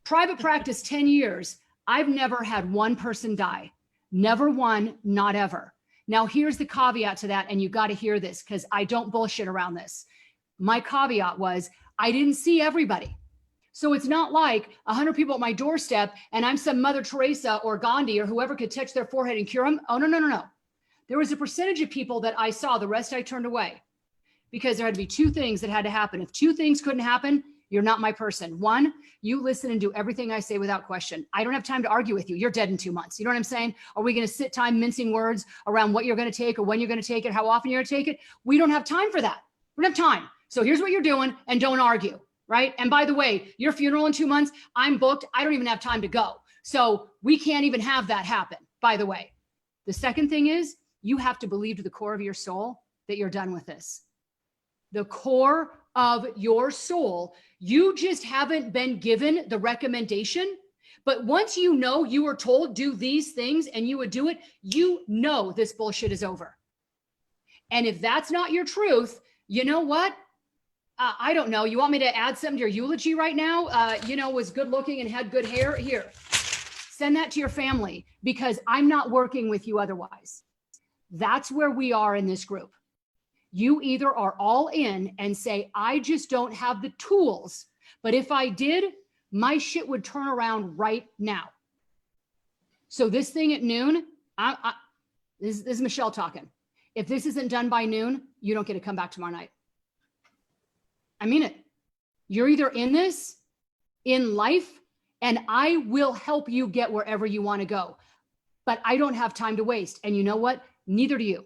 Private practice, 10 years. I've never had one person die. Never one, not ever. Now, here's the caveat to that. And you got to hear this because I don't bullshit around this. My caveat was I didn't see everybody. So it's not like 100 people at my doorstep and I'm some Mother Teresa or Gandhi or whoever could touch their forehead and cure them. Oh, no. There was a percentage of people that I saw. The rest I turned away because there had to be 2 things that had to happen. If 2 things couldn't happen, you're not my person. 1, you listen and do everything I say without question. I don't have time to argue with you. You're dead in 2 months. You know what I'm saying? Are we going to sit time mincing words around what you're going to take or when you're going to take it, how often you're going to take it? We don't have time for that. We don't have time. So here's what you're doing and don't argue, right? And by the way, your funeral in 2 months, I'm booked. I don't even have time to go. So we can't even have that happen, by the way. The second thing is you have to believe to the core of your soul that you're done with this. The core of your soul, you just haven't been given the recommendation. But once you were told do these things and you would do it, this bullshit is over. And if that's not your truth, you know what? I don't know. You want me to add something to your eulogy right now? Was good looking and had good hair. Here, send that to your family because I'm not working with you otherwise. That's where we are in this group. You either are all in and say, I just don't have the tools, but if I did, my shit would turn around right now. So this thing at noon, this is Michelle talking. If this isn't done by noon, you don't get to come back tomorrow night. I mean it. You're either in this, in life, and I will help you get wherever you want to go. But I don't have time to waste. And you know what? Neither do you.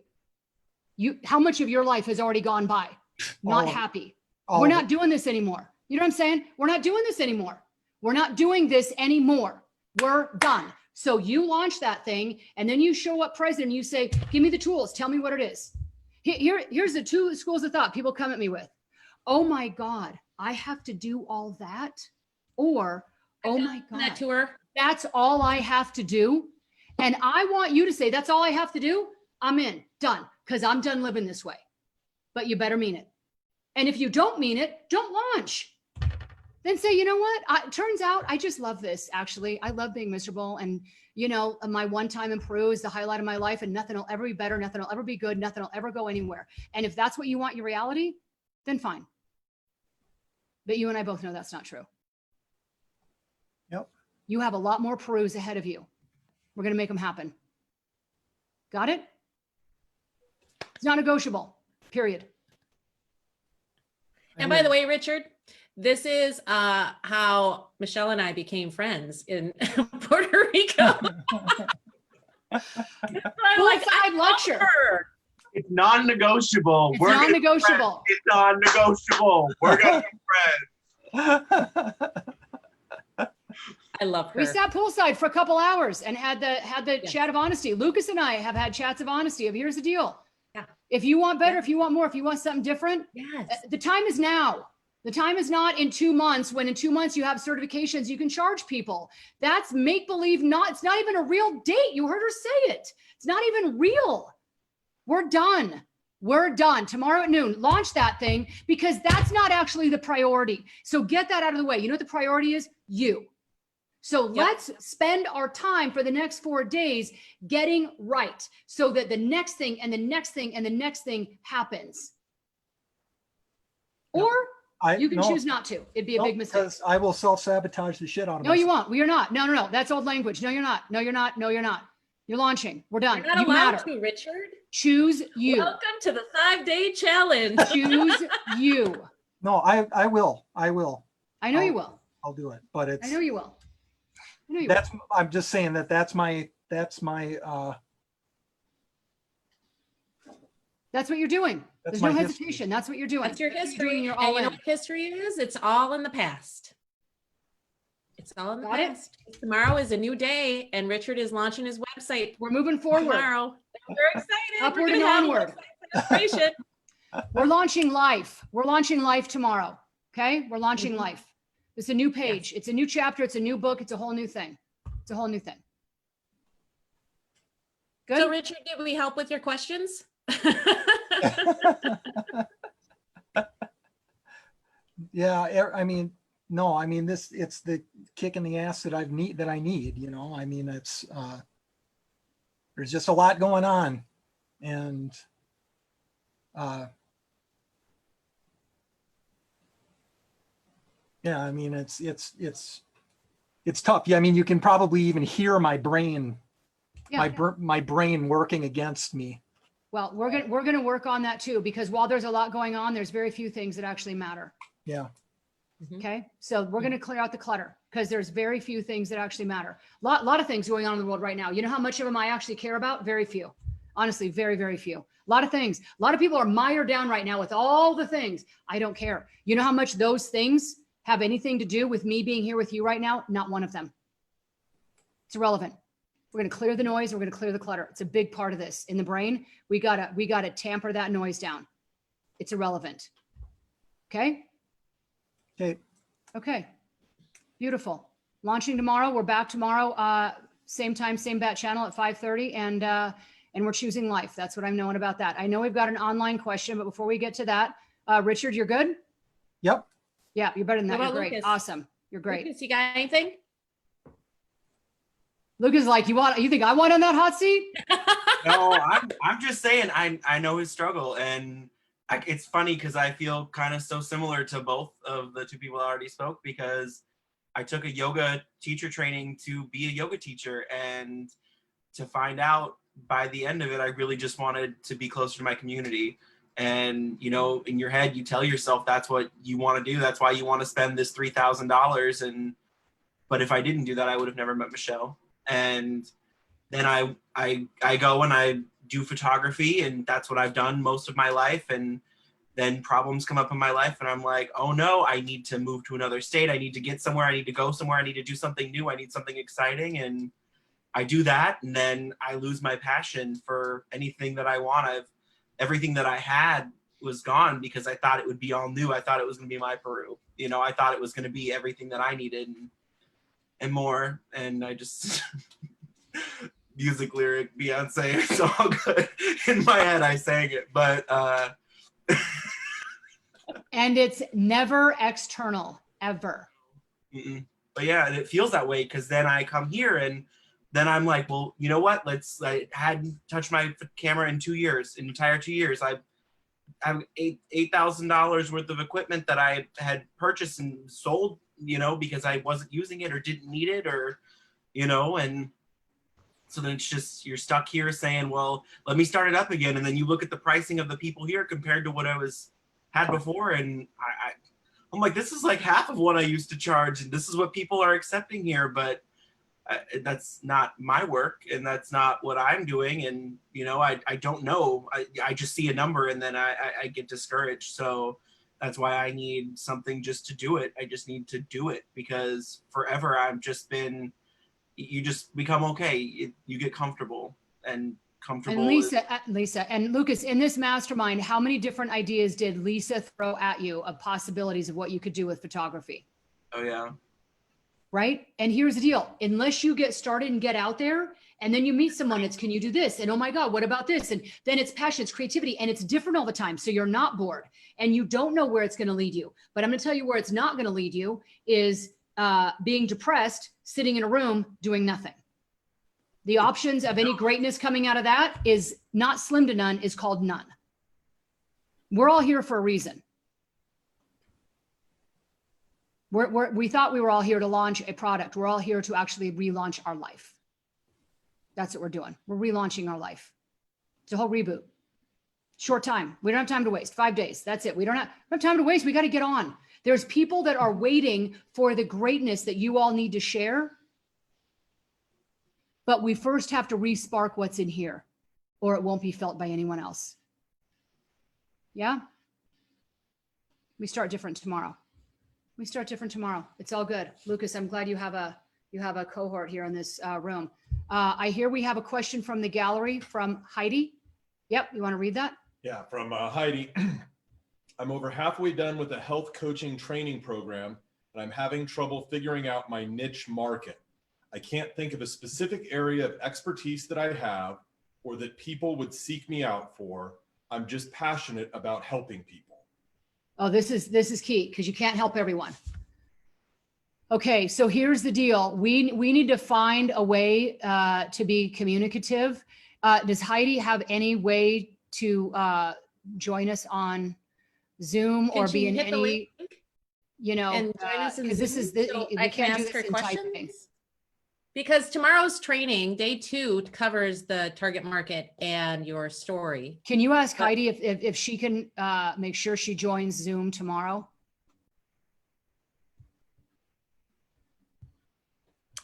How much of your life has already gone by? Not happy. We're not doing this anymore. You know what I'm saying? We're not doing this anymore. We're not doing this anymore. We're done. So you launch that thing and then you show up president. You say, give me the tools. Tell me what it is. Here's the 2 schools of thought people come at me with. Oh my God, I have to do all that. Or, Oh my On that God. tour. That's all I have to do. And I want you to say, that's all I have to do. I'm in, done, because I'm done living this way. But you better mean it. And if you don't mean it, don't launch. Then say, you know what? Turns out I just love this. Actually, I love being miserable. And, you know, my one time in Peru is the highlight of my life, and nothing will ever be better. Nothing will ever be good. Nothing will ever go anywhere. And if that's what you want your reality, then fine. But you and I both know that's not true. Yep. You have a lot more Perus ahead of you. We're going to make them happen. Got it? It's not negotiable, period. And by the way, Richard, this is how Michelle and I became friends in Puerto Rico. I'm like, I Full-side love lecture. her. It's non-negotiable. It's We're gonna be non-negotiable. friends. It's non-negotiable. We're gonna be friends. I love her. We sat poolside for a couple hours and had the Yeah. chat of honesty. Lucas and I have had chats of honesty of here's the deal. Yeah. If you want better, Yeah. if you want more, if you want something different, Yes. the time is now. The time is not in 2 months, when in 2 months you have certifications, you can charge people. That's make believe, it's not even a real date. You heard her say it. It's not even real. We're done. We're done tomorrow at noon. Launch that thing, because that's not actually the priority. So get that out of the way. You know what the priority is? You. So let's spend our time for the next 4 days getting right, so that the next thing and the next thing and the next thing happens. Yep. Or I, you can no, choose not to. It'd be a no, big mistake. because I will self-sabotage the shit out of No, you myself. won't. Well, you're not. No, no, no. That's old language. No, you're not. No, you're not. No, you're not. You're launching. We're done. You're not You allowed matter. to, Richard. Choose you. Welcome to the 5-day challenge. Choose you. No, I will. I will. I know you will. I'll do it. But it's I know you will. I know you will. I'm just saying that's my That's what you're doing. That's There's no my history. hesitation. That's what you're doing. That's your That's what you're history. doing. You're And all you know in. what history is? It's all in the past. It's all in the Got it? past. Tomorrow is a new day, and Richard is launching his website We're moving forward. tomorrow. We're excited. Upward We're and gonna have a onward. website celebration. We're launching life. We're launching life tomorrow. Okay. We're launching Mhm. life. It's a new page. It's a new chapter. It's a new book. It's a whole new thing. It's a whole new thing. Good. So, Richard, did we help with your questions? Yeah, I mean, no, I mean it's the kick in the ass that I need, you know. I mean, it's there's just a lot going on, and yeah, I mean it's tough. Yeah, I mean you can probably even hear my brain, Yeah. my brain working against me. Well, we're gonna work on that too, because while there's a lot going on, there's very few things that actually matter. Yeah. Mhm. Okay, so we're gonna clear out the clutter, because there's very few things that actually matter. Lot of things going on in the world right now. You know how much of them I actually care about? Very few. Honestly, very, very few. A lot of things. A lot of people are mired down right now with all the things. I don't care. You know how much those things have anything to do with me being here with you right now? Not one of them. It's irrelevant. We're going to clear the noise. We're going to clear the clutter. It's a big part of this in the brain. We gotta tamper that noise down. It's irrelevant. Okay. Okay. Okay. Beautiful. Launching tomorrow. We're back tomorrow. Same time, same bat channel at 5:30, and we're choosing life. That's what I'm knowing about that. I know we've got an online question, but before we get to that, Richard, you're good? Yep. Yeah, you're better than that. What You're about great. Lucas? Awesome. You're great. Lucas, you got anything? Lucas is like, you think I want on that hot seat? No, I'm just saying I know his struggle, and it's funny because I feel kind of so similar to both of the two people that already spoke, because I took a yoga teacher training to be a yoga teacher, and to find out by the end of it, I really just wanted to be closer to my community. And, you know, in your head, you tell yourself that's what you want to do. That's why you want to spend this $3,000. But if I didn't do that, I would have never met Michelle. And then I go and I do photography, and that's what I've done most of my life. And then problems come up in my life, and I'm like, oh no, I need to move to another state. I need to get somewhere. I need to go somewhere. I need to do something new. I need something exciting. And I do that, and then I lose my passion for anything that I want. Everything that I had was gone because I thought it would be all new. I thought it was going to be my Peru. You know, I thought it was going to be everything that I needed. and more. And I just music lyric Beyonce, it's all good. In my head, I sang it, but And it's never external, ever. mm-mm. But yeah, and it feels that way because then I come here and then I'm like, well, you know what? I hadn't touched my camera in 2 years, an entire 2 years. I have $8,000 worth of equipment that I had purchased and sold, because I wasn't using it or didn't need it, or, and so then it's just, you're stuck here saying, well, let me start it up again. And then you look at the pricing of the people here compared to what I had before. And I'm like, this is like half of what I used to charge. And this is what people are accepting here, but that's not my work and that's not what I'm doing. And, I don't know. I just see a number and then I get discouraged. So that's why I need something just to do it. I just need to do it because forever I've just been, you just become okay. You get comfortable and comfortable. And Lisa and Lucas, in this mastermind, how many different ideas did Lisa throw at you of possibilities of what you could do with photography? Oh yeah. Right? And here's the deal. Unless you get started and get out there and then you meet someone, it's, can you do this? And oh my God, what about this? And then it's passion, it's creativity, and it's different all the time. So you're not bored and you don't know where it's going to lead you. But I'm going to tell you where it's not going to lead you is being depressed, sitting in a room, doing nothing. The options of any greatness coming out of that is not slim to none, is called none. We're all here for a reason. We thought we were all here to launch a product. We're all here to actually relaunch our life. That's what we're doing. We're relaunching our life. It's a whole reboot. Short time. We don't have time to waste. 5 days. That's it. We don't have time to waste. We got to get on. There's people that are waiting for the greatness that you all need to share. But we first have to re-spark what's in here or it won't be felt by anyone else. Yeah? We start different tomorrow. It's all good. Lucas, I'm glad you have a cohort here in this room. I hear we have a question from the gallery from Heidi. Yep. You want to read that? Yeah, from Heidi. I'm over halfway done with a health coaching training program, and I'm having trouble figuring out my niche market. I can't think of a specific area of expertise that I have or that people would seek me out for. I'm just passionate about helping people. Oh, this is key because you can't help everyone. Okay, so here's the deal. We need to find a way to be communicative. Does Heidi have any way to join us on Zoom or be in any, and join us in because this is the, so we I can can't do ask this her in typing. questions? Because tomorrow's training, day 2, covers the target market and your story. Can you ask Heidi if she can make sure she joins Zoom tomorrow?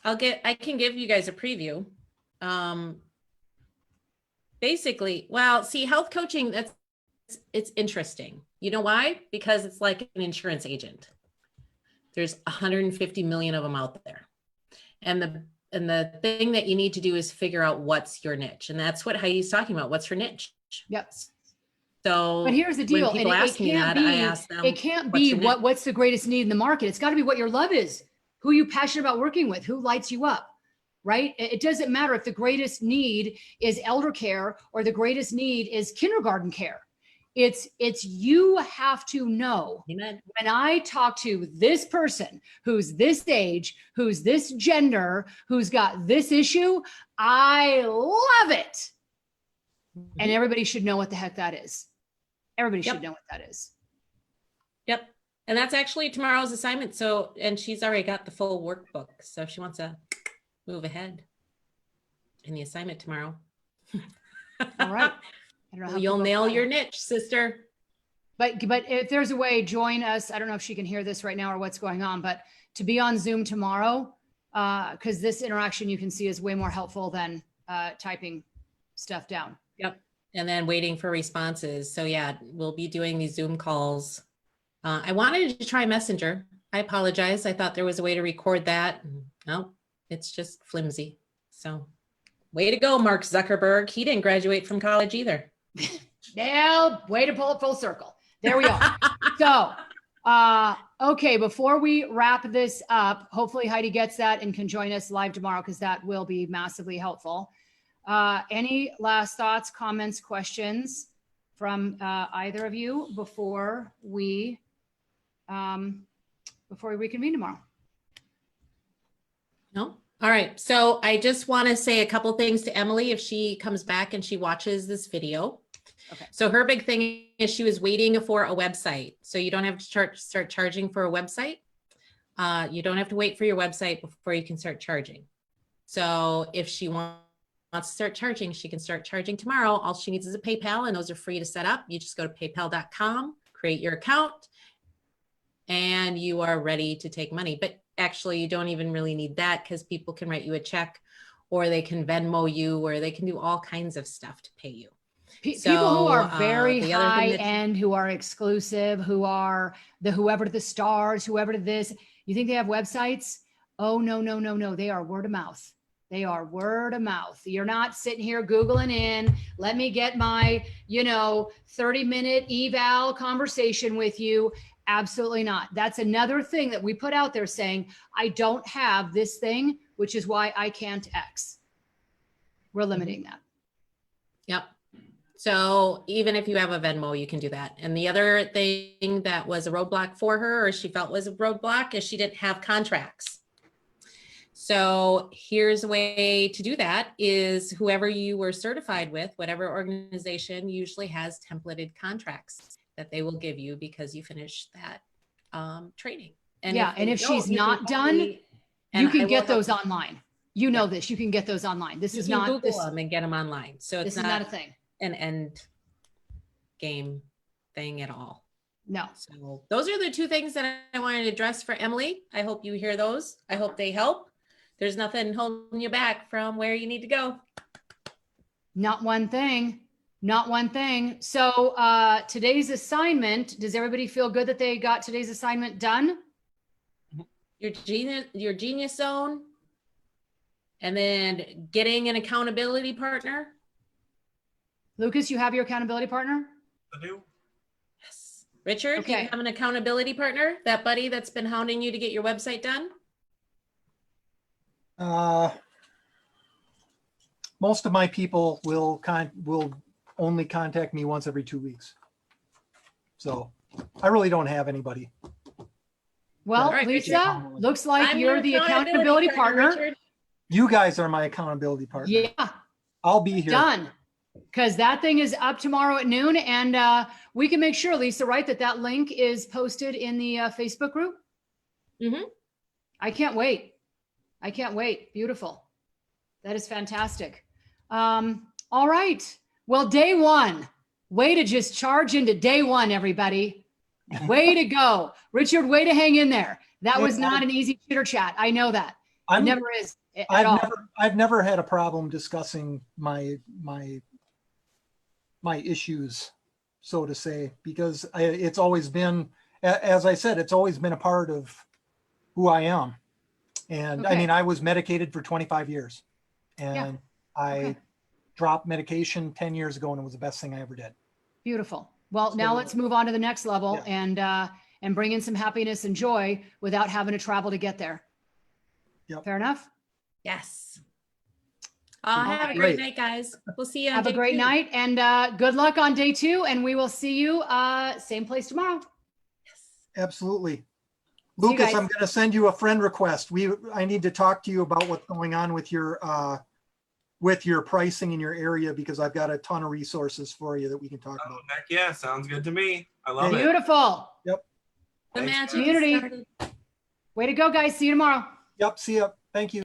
I can give you guys a preview. Basically, well, see, health coaching, it's interesting. You know why? Because it's like an insurance agent. There's 150 million of them out there. And the thing that you need to do is figure out what's your niche. And that's what Heidi's talking about. What's her niche? Yep. So but here's the deal. when people ask me that, I ask them, it can't be what's your niche? what's the greatest need in the market. It's got to be what your love is. Who are you passionate about working with? Who lights you up? Right? It doesn't matter if the greatest need is elder care or the greatest need is kindergarten care. It's you have to know. Amen. When I talk to this person who's this age, who's this gender, who's got this issue, I love it. And everybody should know what the heck that is. Everybody should know what that is. Yep. And that's actually tomorrow's assignment. So, and she's already got the full workbook. So if she wants to move ahead in the assignment tomorrow. All right. I don't know how You'll people nail find your it. niche, sister. But if there's a way, join us. I don't know if she can hear this right now or what's going on, but to be on Zoom tomorrow, because this interaction you can see is way more helpful than typing stuff down. Yep. And then waiting for responses. So yeah, we'll be doing these Zoom calls. I wanted to try Messenger. I apologize. I thought there was a way to record that. No, it's just flimsy. So way to go, Mark Zuckerberg. He didn't graduate from college either. Now, way to pull it full circle. There we are. So Okay, before we wrap this up, hopefully Heidi gets that and can join us live tomorrow because that will be massively helpful. Any last thoughts, comments, questions from either of you before we reconvene tomorrow? No? All right. So I just want to say a couple things to Emily if she comes back and she watches this video. Okay. So her big thing is she was waiting for a website. So you don't have to start charging for a website. You don't have to wait for your website before you can start charging. So if she wants to start charging, she can start charging tomorrow. All she needs is a PayPal, and those are free to set up. You just go to paypal.com, create your account, and you are ready to take money. But actually, you don't even really need that because people can write you a check, or they can Venmo you, or they can do all kinds of stuff to pay you. People who are So, very the other high thing that- end, who are exclusive, who are whoever to the stars, whoever to this, you think they have websites? Oh, no, no, no, no. They are word of mouth. They are word of mouth. You're not sitting here Googling in, let me get my, 30-minute eval conversation with you. Absolutely not. That's another thing that we put out there saying, I don't have this thing, which is why I can't X. We're limiting that. Yep. So even if you have a Venmo, you can do that. And the other thing that was a roadblock for her, or she felt was a roadblock, is she didn't have contracts. So here's a way to do that is whoever you were certified with, whatever organization usually has templated contracts that they will give you because you finished that training. Yeah, and they if don't, she's you can not done, only- You and I can will get those help- online. You know this. You can get those online. This You is can not Google this. them and get them online. So This it's is not a thing. an end game thing at all. No. So those are the two things that I wanted to address for Emily. I hope you hear those. I hope they help. There's nothing holding you back from where you need to go. Not one thing. Not one thing. So today's assignment, does everybody feel good that they got today's assignment done? Your genius zone, and then getting an accountability partner. Lucas, you have your accountability partner? I do. Yes. Richard, do Okay. you have an accountability partner? That buddy that's been hounding you to get your website done? Most of my people will only contact me once every 2 weeks. So I really don't have anybody. Well, All right, Lisa, looks like I'm you're your the accountability partner. Richard. You guys are my accountability partner. Yeah, I'll be here. done. Because that thing is up tomorrow at noon, and we can make sure, Lisa, right, that link is posted in the Facebook group. Mhm. I can't wait. I can't wait. Beautiful. That is fantastic. All right. Well, day one. Way to just charge into day one, everybody. Way to go. Richard, way to hang in there. That was not an easy chitter chat. I know that. It never is at all. I've never had a problem discussing my issues, so to say, because it's always been, as I said, it's always been a part of who I am. And I Okay. mean, I was medicated for 25 years and Yeah. I Okay. dropped medication 10 years ago and it was the best thing I ever did. Beautiful. Well, now So- let's move on to the next level Yeah. and bring in some happiness and joy without having to travel to get there. Yep. Fair enough. Yes. All Have a right. great Great. night, guys. We'll see you on Have a day great 2. night and good luck on day 2. And we will see you same place tomorrow. Absolutely. you Lucas, guys. I'm going to send you a friend request. I need to talk to you about what's going on with your pricing in your area, because I've got a ton of resources for you that we can talk Oh, about. heck yeah, sounds good to me. I love it. Beautiful. The Thanks, magic Community. is started. Way to go, guys. See you tomorrow. Yep. See ya. Thank you.